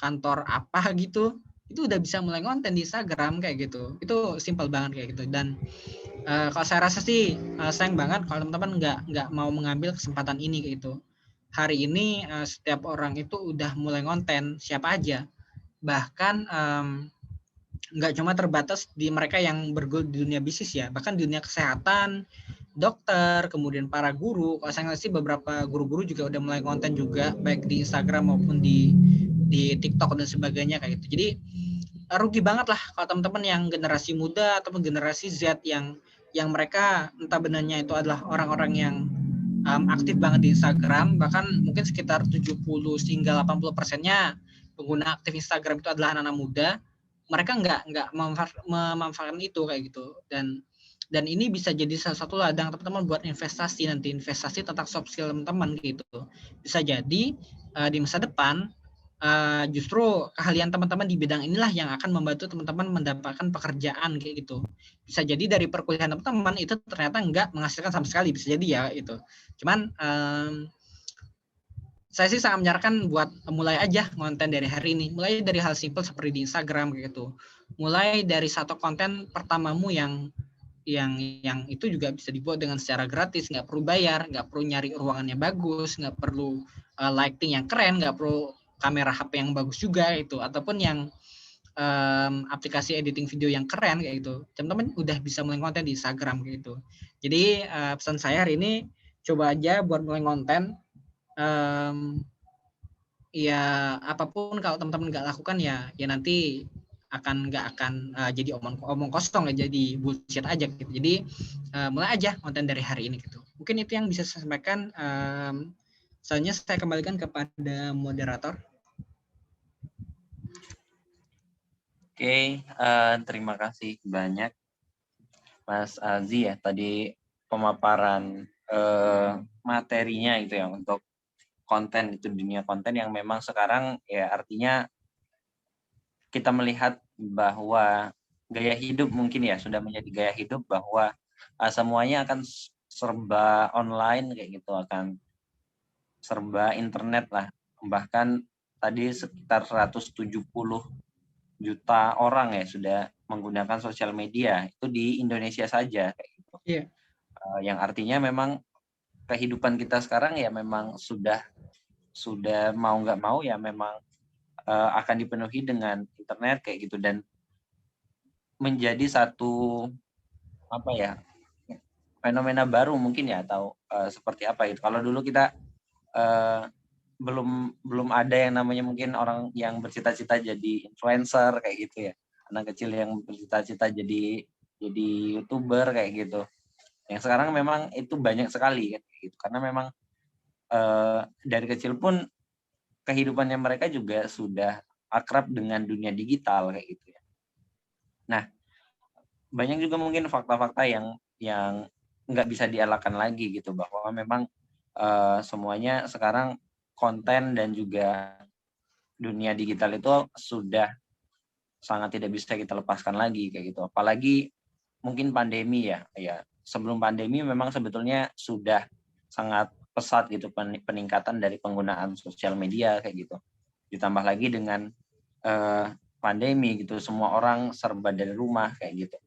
kantor apa gitu, itu udah bisa mulai konten di Instagram kayak gitu. Itu simpel banget kayak gitu. Dan kalau saya rasa sih sayang banget kalau teman-teman nggak mau mengambil kesempatan ini kayak gitu. hari ini setiap orang itu udah mulai ngonten, siapa aja. Bahkan nggak cuma terbatas di mereka yang bergelut di dunia bisnis ya, bahkan di dunia kesehatan, dokter, kemudian para guru. Kalau saya ngeliat sih beberapa guru-guru juga udah mulai konten juga, baik di Instagram maupun di TikTok dan sebagainya kayak gitu. Jadi rugi banget lah kalau teman-teman yang generasi muda ataupun generasi Z yang mereka entah benarnya itu adalah orang-orang yang aktif banget di Instagram, bahkan mungkin sekitar 70 hingga 80%-nya pengguna aktif Instagram itu adalah anak-anak muda. Mereka nggak memanfaatkan itu kayak gitu, dan ini bisa jadi salah satu ladang teman-teman buat investasi tentang soft skill teman-teman gitu. Bisa jadi di masa depan justru keahlian teman-teman di bidang inilah yang akan membantu teman-teman mendapatkan pekerjaan kayak gitu. Bisa jadi dari perkuliahan teman-teman itu ternyata nggak menghasilkan sama sekali, bisa jadi ya itu. Cuman saya sih sangat menyarankan buat mulai aja konten dari hari ini. Mulai dari hal simpel seperti di Instagram kayak gitu. Mulai dari satu konten pertamamu yang itu juga bisa dibuat dengan secara gratis, nggak perlu bayar, nggak perlu nyari ruangannya bagus, nggak perlu lighting yang keren, nggak perlu kamera HP yang bagus juga itu, ataupun yang aplikasi editing video yang keren kayak gitu. Teman-teman udah bisa mulai konten di Instagram kayak gitu. Jadi pesan saya hari ini coba aja buat mulai konten. Ya apapun kalau teman-teman nggak lakukan ya nanti nggak akan jadi omong kosong ya, jadi bullshit aja gitu. Jadi mulai aja konten dari hari ini gitu. Mungkin itu yang bisa saya sampaikan. Selanjutnya saya kembalikan kepada moderator. Oke, terima kasih banyak Mas Azi ya, tadi pemaparan materinya itu ya untuk konten, itu dunia konten yang memang sekarang ya artinya kita melihat bahwa gaya hidup mungkin ya sudah menjadi gaya hidup bahwa semuanya akan serba online kayak gitu, akan serba internet lah. Bahkan tadi sekitar 170 juta orang ya sudah menggunakan sosial media itu di Indonesia saja kayak gitu. Iya. Yang artinya memang kehidupan kita sekarang ya memang sudah mau nggak mau ya memang akan dipenuhi dengan internet kayak gitu, dan menjadi satu apa ya fenomena baru mungkin ya, atau seperti apa itu. Kalau dulu kita belum ada yang namanya mungkin orang yang bercita-cita jadi influencer kayak gitu ya, anak kecil yang bercita-cita jadi YouTuber kayak gitu. Yang sekarang memang itu banyak sekali kan gitu, karena memang dari kecil pun kehidupannya mereka juga sudah akrab dengan dunia digital kayak gitu ya. Nah, banyak juga mungkin fakta-fakta yang nggak bisa dielakkan lagi gitu, bahwa memang semuanya sekarang konten dan juga dunia digital itu sudah sangat tidak bisa kita lepaskan lagi kayak gitu. Apalagi mungkin pandemi ya. Sebelum pandemi memang sebetulnya sudah sangat pesat gitu peningkatan dari penggunaan sosial media kayak gitu. Ditambah lagi dengan pandemi gitu, semua orang serba dari rumah kayak gitu.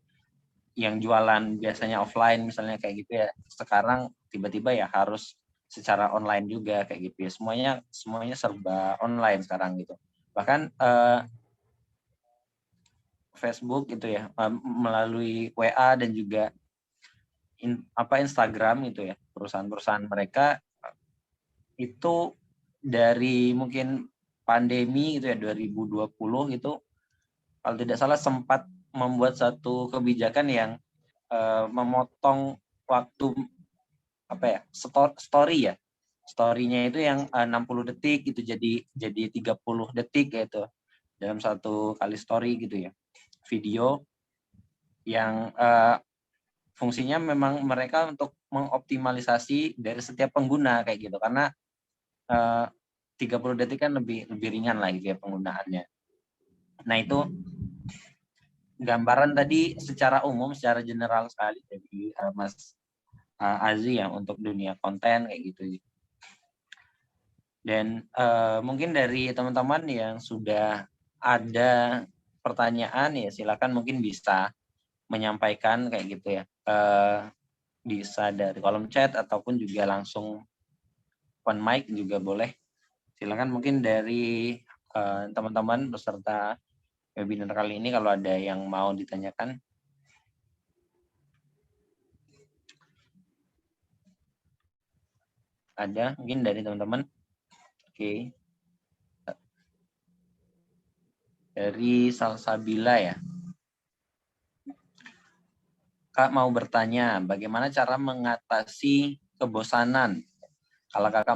Yang jualan biasanya offline misalnya kayak gitu ya, sekarang tiba-tiba ya harus secara online juga kayak gitu ya. Semuanya serba online sekarang gitu. Bahkan Facebook gitu ya, melalui WA dan juga Instagram gitu ya, perusahaan-perusahaan mereka itu dari mungkin pandemi itu ya 2020 itu kalau tidak salah sempat membuat satu kebijakan yang memotong waktu apa ya, story ya, story-nya itu yang 60 detik itu jadi 30 detik gitu dalam satu kali story gitu ya, video yang fungsinya memang mereka untuk mengoptimalisasi dari setiap pengguna kayak gitu, karena 30 detik kan lebih ringan lah gitu ya penggunaannya. Nah itu gambaran tadi secara umum, secara general sekali dari Mas Azi ya untuk dunia konten kayak gitu. Dan mungkin dari teman-teman yang sudah ada pertanyaan ya silakan mungkin bisa menyampaikan kayak gitu ya. Bisa dari kolom chat ataupun juga langsung open mic juga boleh. Silakan mungkin dari teman-teman peserta webinar kali ini kalau ada yang mau ditanyakan. Ada mungkin dari teman-teman? Oke. Dari Salsabila ya. Kak mau bertanya, bagaimana cara mengatasi kebosanan? Kalau kakak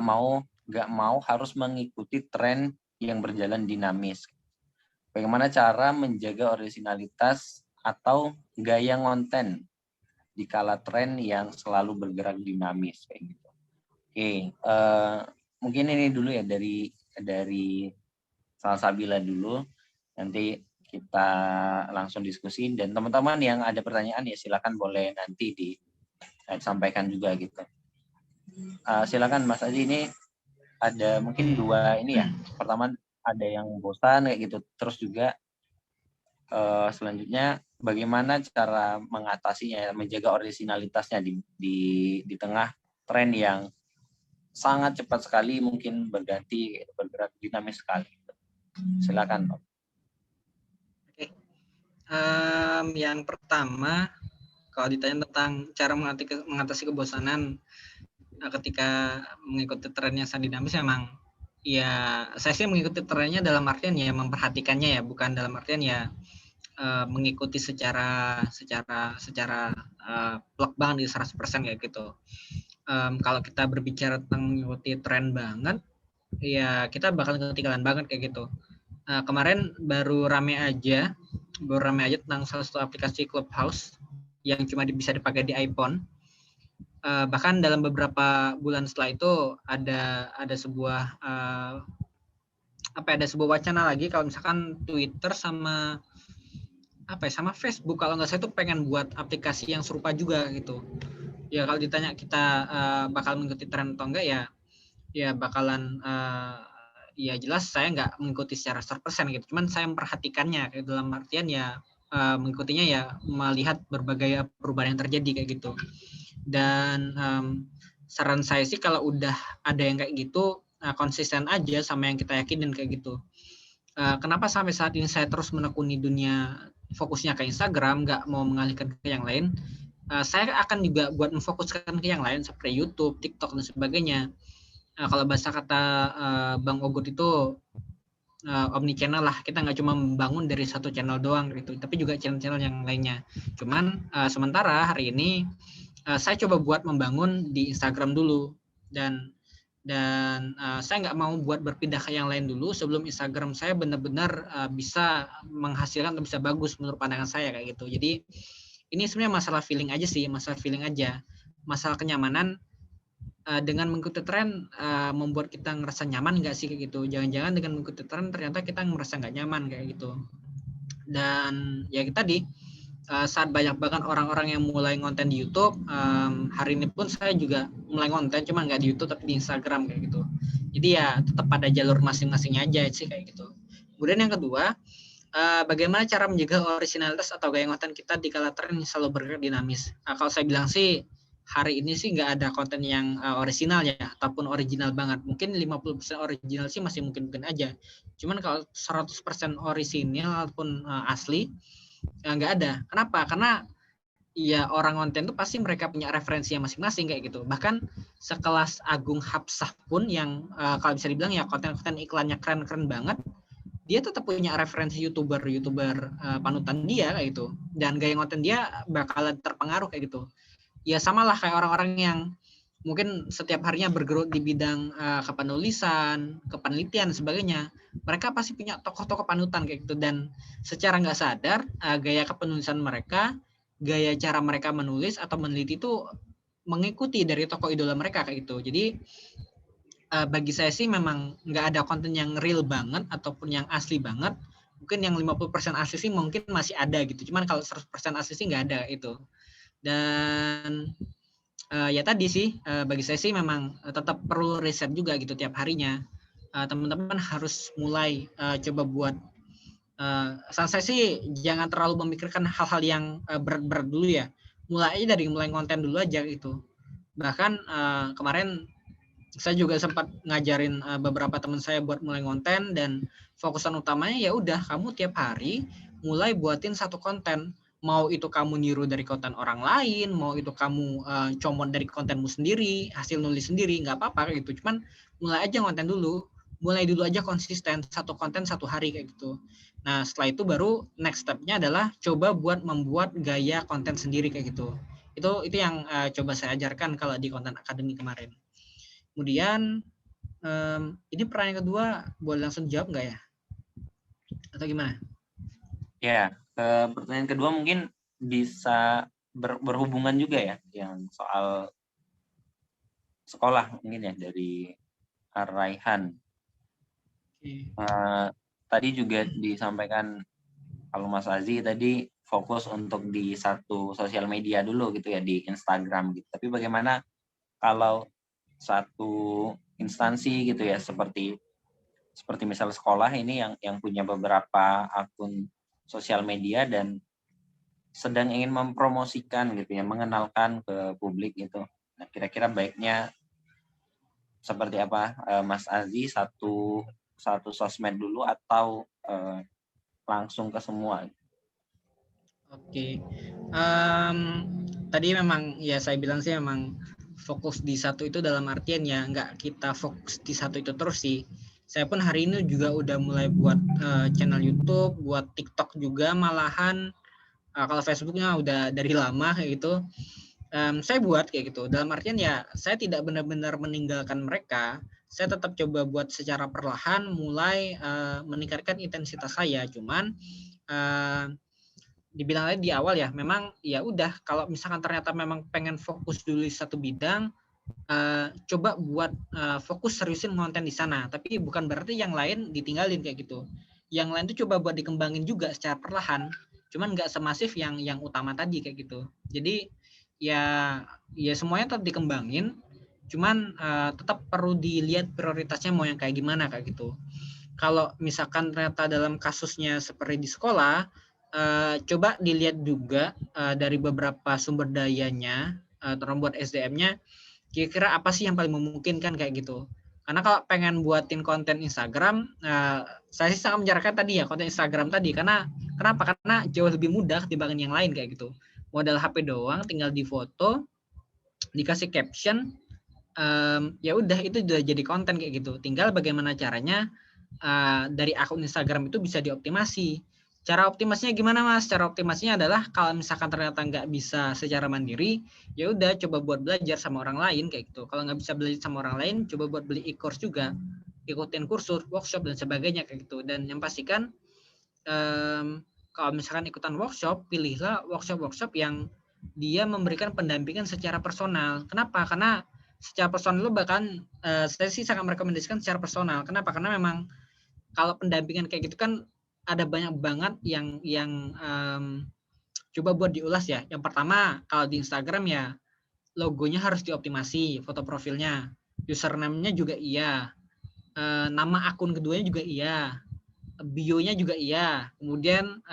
nggak mau harus mengikuti tren yang berjalan dinamis. Bagaimana cara menjaga originalitas atau gaya konten di kala tren yang selalu bergerak dinamis kayak gitu. Oke, mungkin ini dulu ya dari Salsabila dulu. Nanti kita langsung diskusi dan teman-teman yang ada pertanyaan ya silakan boleh nanti disampaikan juga gitu. Silakan Mas Aji, ini ada mungkin dua ini ya. Pertama ada yang bosan kayak gitu. Terus juga selanjutnya bagaimana cara mengatasinya, menjaga originalitasnya di tengah tren yang sangat cepat sekali mungkin berganti, bergerak dinamis sekali. Silakan Pak. Oke. Yang pertama, kalau ditanya tentang cara mengatasi kebosanan ketika mengikuti tren yang sangat dinamis, memang ya saya sih mengikuti trennya dalam artian ya memperhatikannya ya, bukan dalam artian ya mengikuti secara plek banget di 100% kayak gitu. Kalau kita berbicara tentang mengikuti tren banget, ya kita bakal ketinggalan banget kayak gitu. Kemarin baru rame aja tentang salah satu aplikasi Clubhouse yang cuma bisa dipakai di iPhone. Bahkan dalam beberapa bulan setelah itu ada sebuah ada sebuah wacana lagi kalau misalkan Twitter sama Facebook kalau nggak salah itu pengen buat aplikasi yang serupa juga gitu. Ya kalau ditanya kita bakal mengikuti tren atau enggak ya bakalan ya jelas saya nggak mengikuti secara 100% gitu. Cuman saya memperhatikannya dalam artian ya mengikutinya ya melihat berbagai perubahan yang terjadi kayak gitu. Dan saran saya sih kalau udah ada yang kayak gitu konsisten aja sama yang kita yakinin kayak gitu. Kenapa sampai saat ini saya terus menekuni dunia fokusnya ke Instagram, nggak mau mengalihkan ke yang lain? Saya akan juga buat memfokuskan ke yang lain seperti YouTube, TikTok dan sebagainya. Kalau bahasa kata Bang Ogut itu omni channel lah, kita nggak cuma membangun dari satu channel doang gitu, tapi juga channel-channel yang lainnya. Cuman sementara hari ini saya coba buat membangun di Instagram dulu dan saya nggak mau buat berpindah ke yang lain dulu sebelum Instagram saya benar-benar bisa menghasilkan atau bisa bagus menurut pandangan saya kayak gitu. Jadi ini sebenarnya masalah feeling aja sih, masalah kenyamanan. Dengan mengikuti tren membuat kita ngerasa nyaman nggak sih kayak gitu. Jangan-jangan dengan mengikuti tren ternyata kita ngerasa nggak nyaman kayak gitu. Dan ya tadi saat banyak banget orang-orang yang mulai konten di YouTube, hari ini pun saya juga mulai konten, cuma nggak di YouTube tapi di Instagram kayak gitu. Jadi ya tetap pada jalur masing-masingnya aja sih kayak gitu. Kemudian yang kedua, bagaimana cara menjaga originalitas atau gaya konten kita di kala tren selalu bergerak dinamis. Kalau saya bilang sih hari ini sih nggak ada konten yang original ya, ataupun original banget. Mungkin 50% original sih masih mungkin aja. Cuman kalau 100% original ataupun asli nggak ada. Kenapa? Karena ya orang konten itu pasti mereka punya referensinya masing-masing kayak gitu. Bahkan sekelas Agung Hapsah pun yang kalau bisa dibilang ya konten-konten iklannya keren-keren banget, dia tetap punya referensi youtuber panutan dia kayak gitu. Dan gaya konten dia bakalan terpengaruh kayak gitu. Ya samalah kayak orang-orang yang mungkin setiap harinya bergerak di bidang kepenulisan, kepenelitian, sebagainya. Mereka pasti punya tokoh-tokoh panutan kayak gitu. Dan secara nggak sadar, gaya kepenulisan mereka, gaya cara mereka menulis atau meneliti itu mengikuti dari tokoh idola mereka kayak gitu. Jadi bagi saya sih memang nggak ada konten yang real banget ataupun yang asli banget. Mungkin yang 50% asli sih mungkin masih ada gitu. Cuman kalau 100% asli sih nggak ada itu. Dan ya tadi sih bagi saya sih memang tetap perlu riset juga gitu tiap harinya. Teman-teman harus mulai coba buat saran saya sih jangan terlalu memikirkan hal-hal yang berat-berat dulu ya. Mulai aja dari mulai konten dulu aja gitu. Bahkan kemarin Saya juga sempat ngajarin beberapa teman saya buat mulai konten, dan fokusan utamanya ya udah kamu tiap hari mulai buatin satu konten. Mau itu kamu niru dari konten orang lain, mau itu kamu comot dari kontenmu sendiri, hasil nulis sendiri, nggak apa-apa kayak gitu. Cuman mulai aja konten dulu, mulai dulu aja konsisten, satu konten satu hari kayak gitu. Nah setelah itu baru next step-nya adalah coba buat membuat gaya konten sendiri kayak gitu. Itu yang coba saya ajarkan kalau di konten akademi kemarin. Kemudian ini pertanyaan kedua, boleh langsung jawab nggak ya? Atau gimana? Ya, pertanyaan kedua mungkin bisa berhubungan juga ya, yang soal sekolah mungkin ya, dari Raihan. Tadi juga disampaikan kalau Mas Azi tadi fokus untuk di satu sosial media dulu gitu ya, di Instagram gitu. Tapi bagaimana kalau satu instansi gitu ya, seperti misal sekolah ini yang punya beberapa akun sosial media dan sedang ingin mempromosikan gitu ya, mengenalkan ke publik gitu. Nah, kira-kira baiknya seperti apa, Mas Azi, satu sosmed dulu atau langsung ke semua? Oke. Tadi memang ya saya bilang sih memang fokus di satu itu dalam artian ya nggak kita fokus di satu itu terus sih. Saya pun hari ini juga udah mulai buat channel YouTube, buat TikTok juga malahan. Kalau Facebooknya udah dari lama kayak gitu. Saya buat kayak gitu. Dalam artian ya saya tidak benar-benar meninggalkan mereka. Saya tetap coba buat secara perlahan mulai meningkatkan intensitas saya. Cuman dibilang tadi di awal ya, memang ya udah kalau misalkan ternyata memang pengen fokus dulu di satu bidang, coba buat fokus seriusin konten di sana. Tapi bukan berarti yang lain ditinggalin kayak gitu. Yang lain tuh coba buat dikembangin juga secara perlahan. Cuman nggak semasif yang utama tadi kayak gitu. Jadi ya semuanya tetap dikembangin. Cuman tetap perlu dilihat prioritasnya mau yang kayak gimana kayak gitu. Kalau misalkan ternyata dalam kasusnya seperti di sekolah, coba dilihat juga dari beberapa sumber dayanya, terus buat SDM-nya, kira-kira apa sih yang paling memungkinkan kayak gitu. Karena kalau pengen buatin konten Instagram, saya sih sangat menyarankan tadi ya konten Instagram tadi. Kenapa? Karena jauh lebih mudah dibanding yang lain kayak gitu. Modal HP doang, tinggal difoto, dikasih caption, ya udah itu udah jadi konten kayak gitu. Tinggal bagaimana caranya dari akun Instagram itu bisa dioptimasi. Cara optimasinya gimana Mas? Cara optimasinya adalah kalau misalkan ternyata nggak bisa secara mandiri, ya udah coba buat belajar sama orang lain kayak gitu. Kalau nggak bisa belajar sama orang lain, coba buat beli e-course juga, ikutin kursus, workshop dan sebagainya kayak gitu. Dan yang pastikan kalau misalkan ikutan workshop, pilihlah workshop yang dia memberikan pendampingan secara personal. Kenapa? Karena secara personal lu bahkan saya sih sangat merekomendasikan secara personal. Kenapa? Karena memang kalau pendampingan kayak gitu kan ada banyak banget yang coba buat diulas ya. Yang pertama kalau di Instagram ya logonya harus dioptimasi, foto profilnya, username-nya juga iya, nama akun keduanya juga iya, bio-nya juga iya, kemudian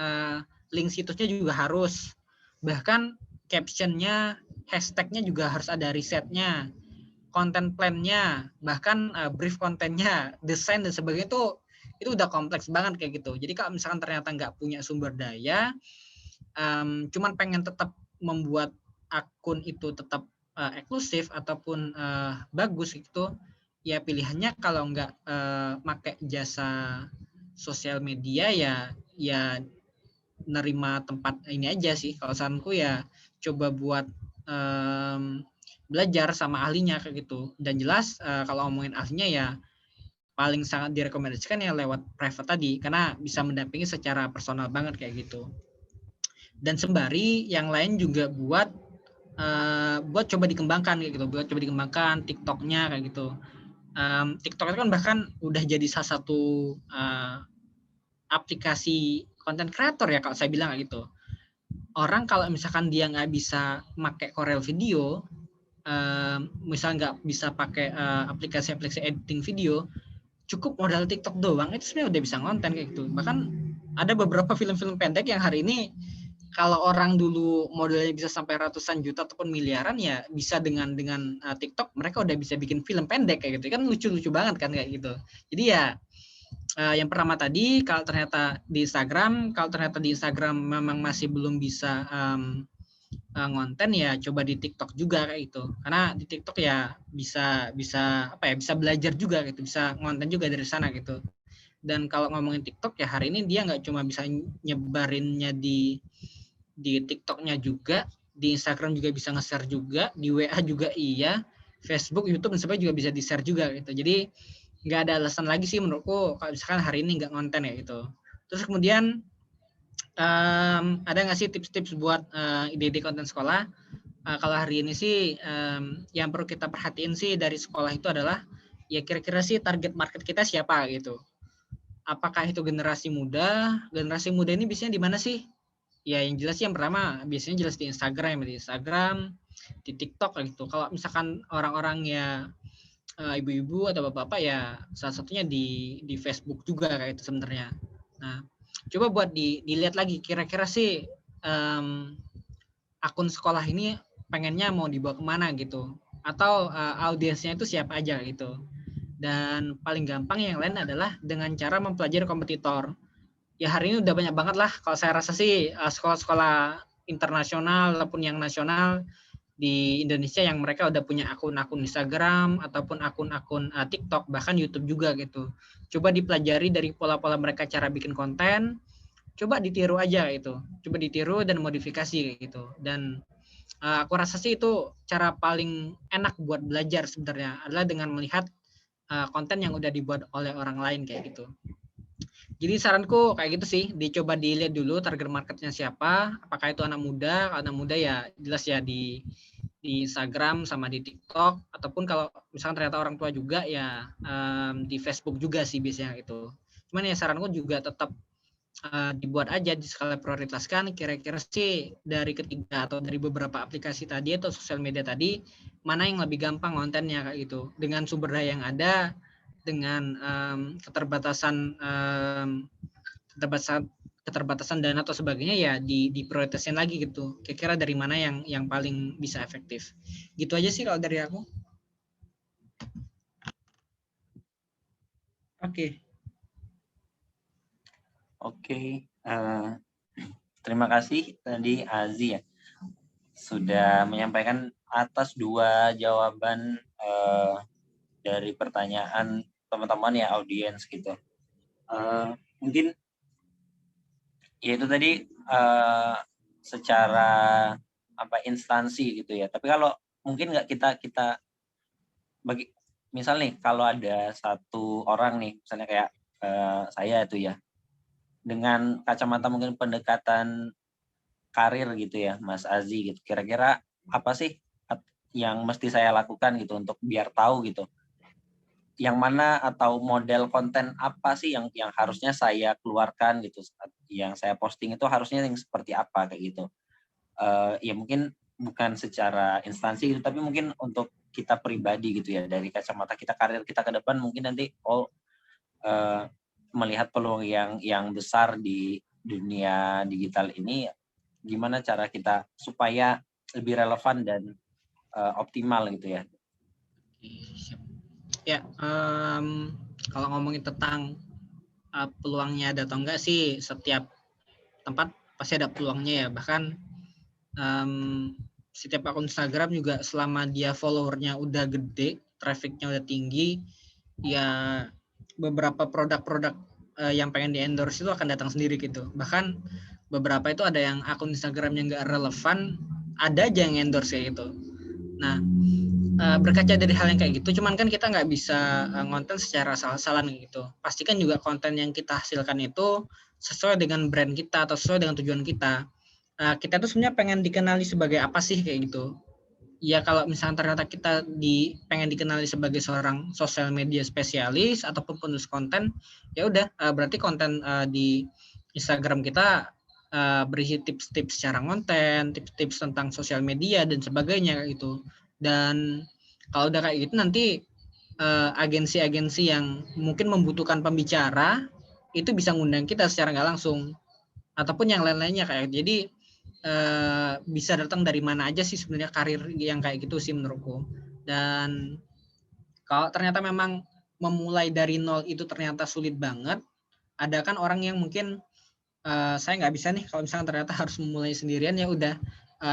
link situsnya juga harus, bahkan caption-nya, hashtag-nya juga harus ada risetnya, konten plan-nya, bahkan brief kontennya, desain dan sebagainya itu udah kompleks banget kayak gitu. Jadi kalau misalkan ternyata nggak punya sumber daya, cuman pengen tetap membuat akun itu tetap eksklusif ataupun bagus gitu, ya pilihannya kalau nggak pakai jasa sosial media ya nerima tempat ini aja sih. Kalau saranku ya coba buat belajar sama ahlinya kayak gitu. Dan jelas kalau ngomongin ahlinya ya paling sangat direkomendasikan ya lewat private tadi karena bisa mendampingi secara personal banget kayak gitu. Dan sembari yang lain juga buat coba dikembangkan kayak gitu, buat coba dikembangkan TikTok-nya kayak gitu. TikTok itu kan bahkan udah jadi salah satu aplikasi konten kreator ya kalau saya bilang kayak gitu. Orang kalau misalkan dia nggak bisa pakai Corel Video, misal nggak bisa pakai aplikasi-aplikasi editing video, cukup modal TikTok doang itu sebenarnya udah bisa ngonten kayak gitu. Bahkan ada beberapa film-film pendek yang hari ini kalau orang dulu modalnya bisa sampai ratusan juta ataupun miliaran, ya bisa dengan TikTok mereka udah bisa bikin film pendek kayak gitu kan, lucu-lucu banget kan kayak gitu. Jadi ya yang pertama tadi, kalau ternyata di Instagram memang masih belum bisa ngonten, ya coba di TikTok juga kayak gitu. Karena di TikTok ya bisa bisa belajar juga gitu, bisa ngonten juga dari sana gitu. Dan kalau ngomongin TikTok ya hari ini dia nggak cuma bisa nyebarinnya di TikToknya juga, di Instagram juga bisa nge-share juga, di WA juga iya, Facebook, YouTube, dan sebagainya juga bisa di-share juga gitu. Jadi nggak ada alasan lagi sih menurutku kalau misalkan hari ini nggak ngonten ya gitu. Terus kemudian ada nggak sih tips-tips buat ide-ide konten sekolah? Kalau hari ini sih yang perlu kita perhatiin sih dari sekolah itu adalah ya kira-kira sih target market kita siapa gitu. Apakah itu generasi muda? Generasi muda ini biasanya di mana sih? Ya yang jelas sih yang pertama biasanya jelas di Instagram, di TikTok gitu. Kalau misalkan orang-orang ya ibu-ibu atau bapak-bapak ya salah satunya di Facebook juga kayak itu sebenarnya. Nah, coba buat dilihat lagi kira-kira sih akun sekolah ini pengennya mau dibawa kemana gitu, atau audiensnya itu siapa aja gitu. Dan paling gampang yang lain adalah dengan cara mempelajari kompetitor. Ya hari ini udah banyak banget lah kalau saya rasa sih sekolah-sekolah internasional ataupun yang nasional di Indonesia yang mereka udah punya akun-akun Instagram ataupun akun-akun TikTok, bahkan YouTube juga gitu. Coba dipelajari dari pola-pola mereka cara bikin konten, coba ditiru aja gitu. Coba ditiru dan modifikasi gitu. Dan aku rasa sih itu cara paling enak buat belajar sebenarnya adalah dengan melihat konten yang udah dibuat oleh orang lain kayak gitu. Jadi saranku kayak gitu sih, dicoba dilihat dulu target marketnya siapa, apakah itu anak muda. Kalau anak muda ya jelas ya di Instagram sama di TikTok, ataupun kalau misalkan ternyata orang tua juga ya di Facebook juga sih biasanya itu. Cuman ya saranku juga tetap dibuat aja, di skala prioritaskan kira-kira sih dari ketiga atau dari beberapa aplikasi tadi atau sosial media tadi mana yang lebih gampang kontennya kayak gitu, dengan sumber daya yang ada, dengan keterbatasan dana atau sebagainya ya diprioritasin lagi gitu, kira-kira dari mana yang paling bisa efektif. Gitu aja sih kalau dari aku. Oke, terima kasih tadi Azi ya sudah menyampaikan atas 2 jawaban dari pertanyaan teman-teman ya audiens gitu. Mungkin ya itu tadi secara instansi gitu ya. Tapi kalau mungkin nggak kita bagi misal nih kalau ada satu orang nih misalnya kayak saya itu ya, dengan kacamata mungkin pendekatan karir gitu ya Mas Azi gitu, kira-kira apa sih yang mesti saya lakukan gitu untuk biar tahu gitu yang mana atau model konten apa sih yang harusnya saya keluarkan gitu, yang saya posting itu harusnya yang seperti apa kayak gitu. Ya mungkin bukan secara instansi gitu, tapi mungkin untuk kita pribadi gitu ya, dari kacamata kita karir kita ke depan mungkin nanti melihat peluang yang besar di dunia digital ini, gimana cara kita supaya lebih relevan dan optimal gitu ya. Ya, kalau ngomongin tentang peluangnya ada atau enggak sih, setiap tempat pasti ada peluangnya ya. Bahkan setiap akun Instagram juga selama dia followernya udah gede, trafficnya udah tinggi, ya beberapa produk-produk yang pengen di endorse itu akan datang sendiri gitu. Bahkan beberapa itu ada yang akun Instagramnya nggak relevan, ada aja yang endorse kayak gitu. Nah, berkaca dari hal yang kayak gitu, cuman kan kita nggak bisa ngonten secara salah-salan gitu. Pastikan juga konten yang kita hasilkan itu sesuai dengan brand kita atau sesuai dengan tujuan kita. Kita tuh sebenarnya pengen dikenali sebagai apa sih kayak gitu. Ya kalau misalnya ternyata kita pengen dikenali sebagai seorang sosial media spesialis ataupun penulis konten, ya udah berarti konten di Instagram kita berisi tips-tips cara konten, tips-tips tentang sosial media dan sebagainya kayak gitu. Dan kalau udah kayak gitu nanti agensi-agensi yang mungkin membutuhkan pembicara itu bisa ngundang kita secara nggak langsung ataupun yang lain-lainnya kayak. Jadi bisa datang dari mana aja sih sebenarnya karir yang kayak gitu sih menurutku. Dan kalau ternyata memang memulai dari nol itu ternyata sulit banget, ada kan orang yang mungkin saya nggak bisa nih kalau misalnya ternyata harus memulai sendirian, ya udah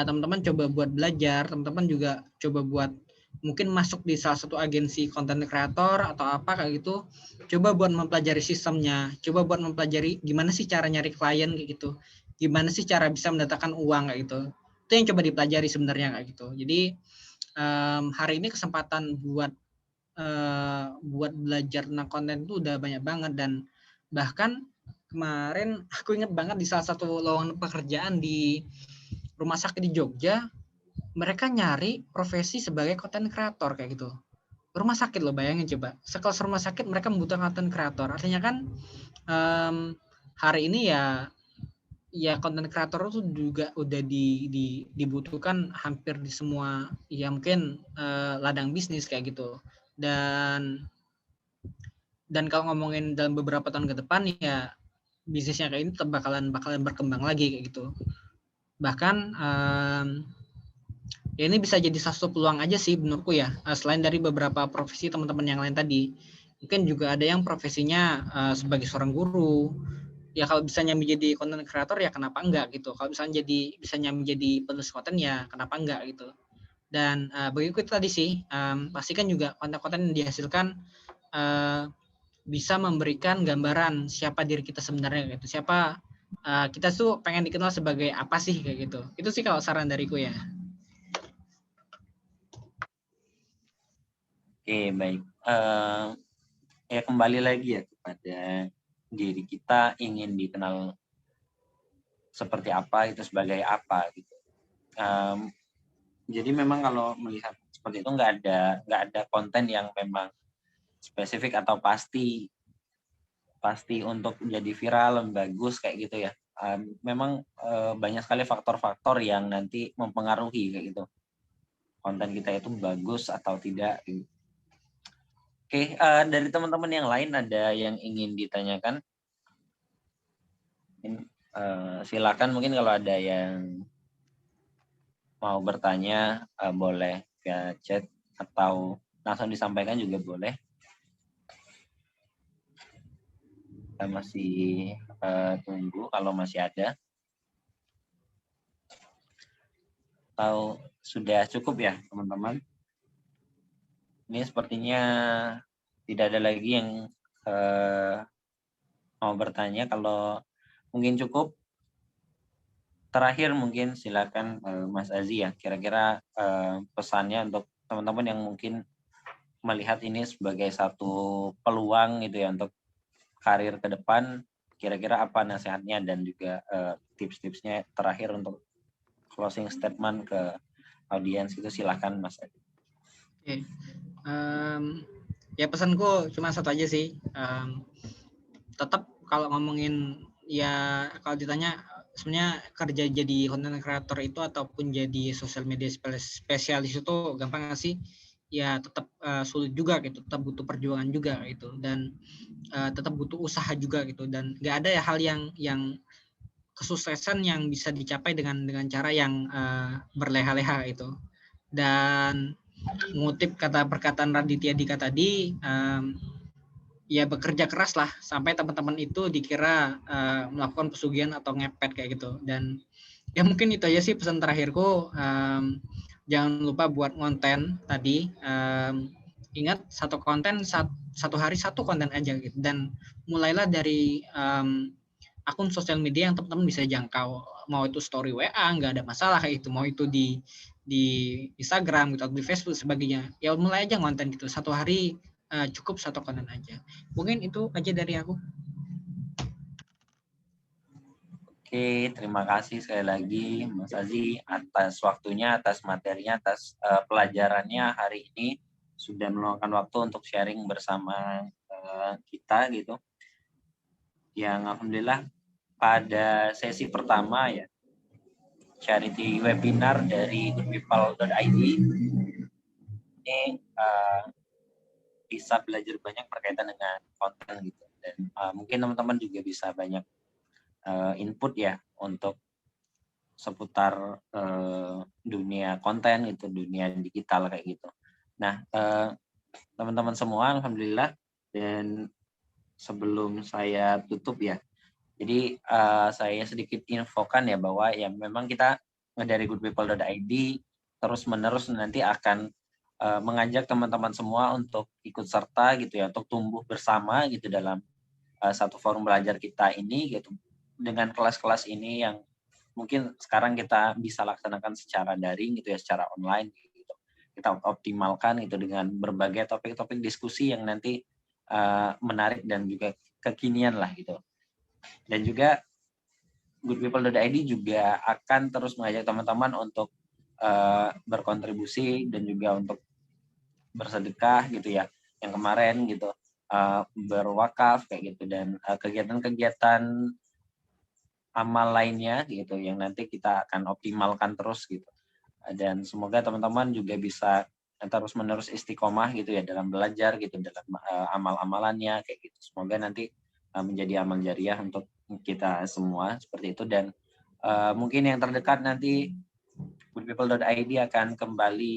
teman-teman coba buat belajar, teman-teman juga coba buat mungkin masuk di salah satu agensi konten kreator atau apa kayak gitu, coba buat mempelajari sistemnya, coba buat mempelajari gimana sih cara nyari klien kayak gitu, gimana sih cara bisa mendatangkan uang kayak gitu, itu yang coba dipelajari sebenarnya kayak gitu. Jadi hari ini kesempatan buat belajar tentang konten itu udah banyak banget, dan bahkan kemarin aku inget banget di salah satu lowongan pekerjaan di rumah sakit di Jogja, mereka nyari profesi sebagai konten kreator kayak gitu. Rumah sakit loh, bayangin coba. Sekelas rumah sakit mereka membutuhkan konten kreator. Artinya kan hari ini ya konten kreator itu juga udah dibutuhkan hampir di semua ya mungkin ladang bisnis kayak gitu. Dan kalau ngomongin dalam beberapa tahun ke depan ya bisnisnya kayak ini tetap bakalan berkembang lagi kayak gitu. Bahkan ya ini bisa jadi satu peluang aja sih menurutku ya. Selain dari beberapa profesi teman-teman yang lain tadi, mungkin juga ada yang profesinya sebagai seorang guru. Ya kalau bisa nyambi jadi konten kreator ya kenapa enggak gitu. Kalau misalnya bisa nyambi jadi penulis konten ya kenapa enggak gitu. Dan bagiku itu tadi sih, pastikan juga konten-konten yang dihasilkan bisa memberikan gambaran siapa diri kita sebenarnya gitu. Siapa kita tuh pengen dikenal sebagai apa sih kayak gitu. Itu sih kalau saran dariku ya. Oke, baik. Ya kembali lagi ya kepada diri kita ingin dikenal seperti apa, itu sebagai apa gitu. Jadi memang kalau melihat seperti itu nggak ada konten yang memang spesifik atau pasti untuk jadi viral, bagus kayak gitu ya. Memang banyak sekali faktor-faktor yang nanti mempengaruhi kayak gitu. Konten kita itu bagus atau tidak. Gitu. Oke, dari teman-teman yang lain ada yang ingin ditanyakan? Silakan mungkin kalau ada yang mau bertanya boleh via chat atau langsung disampaikan juga boleh. Kita masih tunggu kalau masih ada. Atau sudah cukup ya teman-teman? Ini sepertinya tidak ada lagi yang mau bertanya. Kalau mungkin cukup, terakhir mungkin silakan Mas Aziz ya. Kira-kira pesannya untuk teman-teman yang mungkin melihat ini sebagai satu peluang gitu ya untuk karir ke depan, kira-kira apa nasihatnya dan juga tips-tipsnya terakhir untuk closing statement ke audiens itu, silakan Mas Aziz. Oke. Ya pesanku cuma satu aja sih. Tetap kalau ngomongin ya kalau ditanya sebenarnya kerja jadi content creator itu ataupun jadi sosial media spesialis itu gampang nggak sih? Ya tetap sulit juga gitu, tetap butuh perjuangan juga gitu, dan tetap butuh usaha juga gitu, dan nggak ada ya hal yang kesuksesan yang bisa dicapai dengan cara yang berleha-leha itu. Dan mengutip perkataan Raditya Dika tadi, ya bekerja keras lah sampai teman-teman itu dikira melakukan pesugihan atau ngepet kayak gitu. Dan ya mungkin itu aja sih pesan terakhirku. Jangan lupa buat konten tadi. Ingat satu konten satu hari satu konten aja gitu, dan mulailah dari akun sosial media yang teman-teman bisa jangkau, mau itu story WA nggak ada masalah kayak itu, mau itu di Instagram gitu, di Facebook sebagainya, ya mulai aja konten gitu, satu hari cukup satu konten aja. Mungkin itu aja dari aku. Oke, terima kasih sekali lagi Mas Aziz atas waktunya, atas materinya, atas pelajarannya hari ini, sudah meluangkan waktu untuk sharing bersama kita gitu. Yang alhamdulillah pada sesi pertama ya, charity webinar dari goodpeople.id ini bisa belajar banyak berkaitan dengan konten gitu, dan mungkin teman-teman juga bisa banyak input ya untuk seputar dunia konten gitu, dunia digital kayak gitu. Nah, teman-teman semua, alhamdulillah. Dan sebelum saya tutup ya, jadi saya sedikit infokan ya bahwa ya memang kita dari goodpeople.id terus-menerus nanti akan mengajak teman-teman semua untuk ikut serta gitu ya, untuk tumbuh bersama gitu dalam satu forum belajar kita ini gitu, dengan kelas-kelas ini yang mungkin sekarang kita bisa laksanakan secara daring gitu ya, secara online gitu. Kita optimalkan itu dengan berbagai topik-topik diskusi yang nanti menarik dan juga kekinian lah gitu. Dan juga goodpeople.id juga akan terus mengajak teman-teman untuk berkontribusi dan juga untuk bersedekah gitu ya, yang kemarin gitu, berwakaf kayak gitu, dan kegiatan-kegiatan amal lainnya gitu yang nanti kita akan optimalkan terus gitu. Dan semoga teman-teman juga bisa terus-menerus istiqomah gitu ya dalam belajar gitu, dalam amal-amalannya kayak gitu. Semoga nanti menjadi amal jariah untuk kita semua seperti itu. Dan mungkin yang terdekat nanti goodpeople.id akan kembali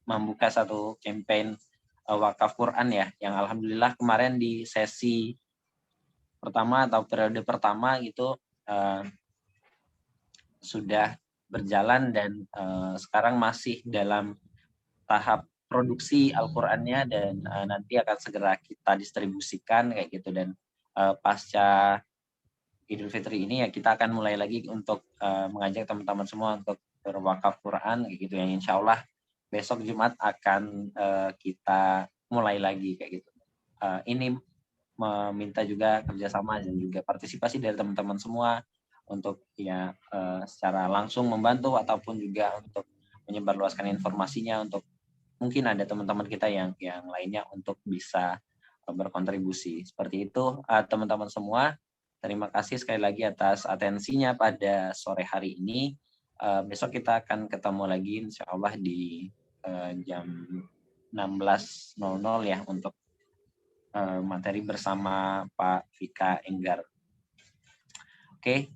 membuka satu campaign wakaf Quran ya, yang alhamdulillah kemarin di sesi pertama atau periode pertama gitu sudah berjalan, dan sekarang masih dalam tahap produksi Al-Qur'annya, dan nanti akan segera kita distribusikan kayak gitu. Dan pasca Idul Fitri ini ya kita akan mulai lagi untuk mengajak teman-teman semua untuk berwakaf Quran kayak gitu, yang insya Allah besok Jumat akan kita mulai lagi kayak gitu. Ini meminta juga kerjasama dan juga partisipasi dari teman-teman semua untuk ya secara langsung membantu ataupun juga untuk menyebarluaskan informasinya, untuk mungkin ada teman-teman kita yang lainnya untuk bisa berkontribusi. Seperti itu teman-teman semua. Terima kasih sekali lagi atas atensinya pada sore hari ini. Besok kita akan ketemu lagi insya Allah di jam 16.00 ya untuk materi bersama Pak Vika Enggar. Oke,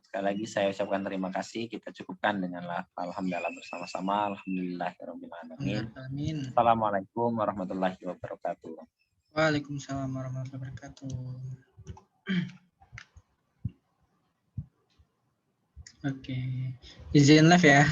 sekali lagi saya ucapkan terima kasih. Kita cukupkan dengan alhamdulillah bersama-sama. Alhamdulillahirabbil alamin. Amin. Assalamualaikum warahmatullahi wabarakatuh. Waalaikumsalam warahmatullahi wabarakatuh. Oke, izin live ya.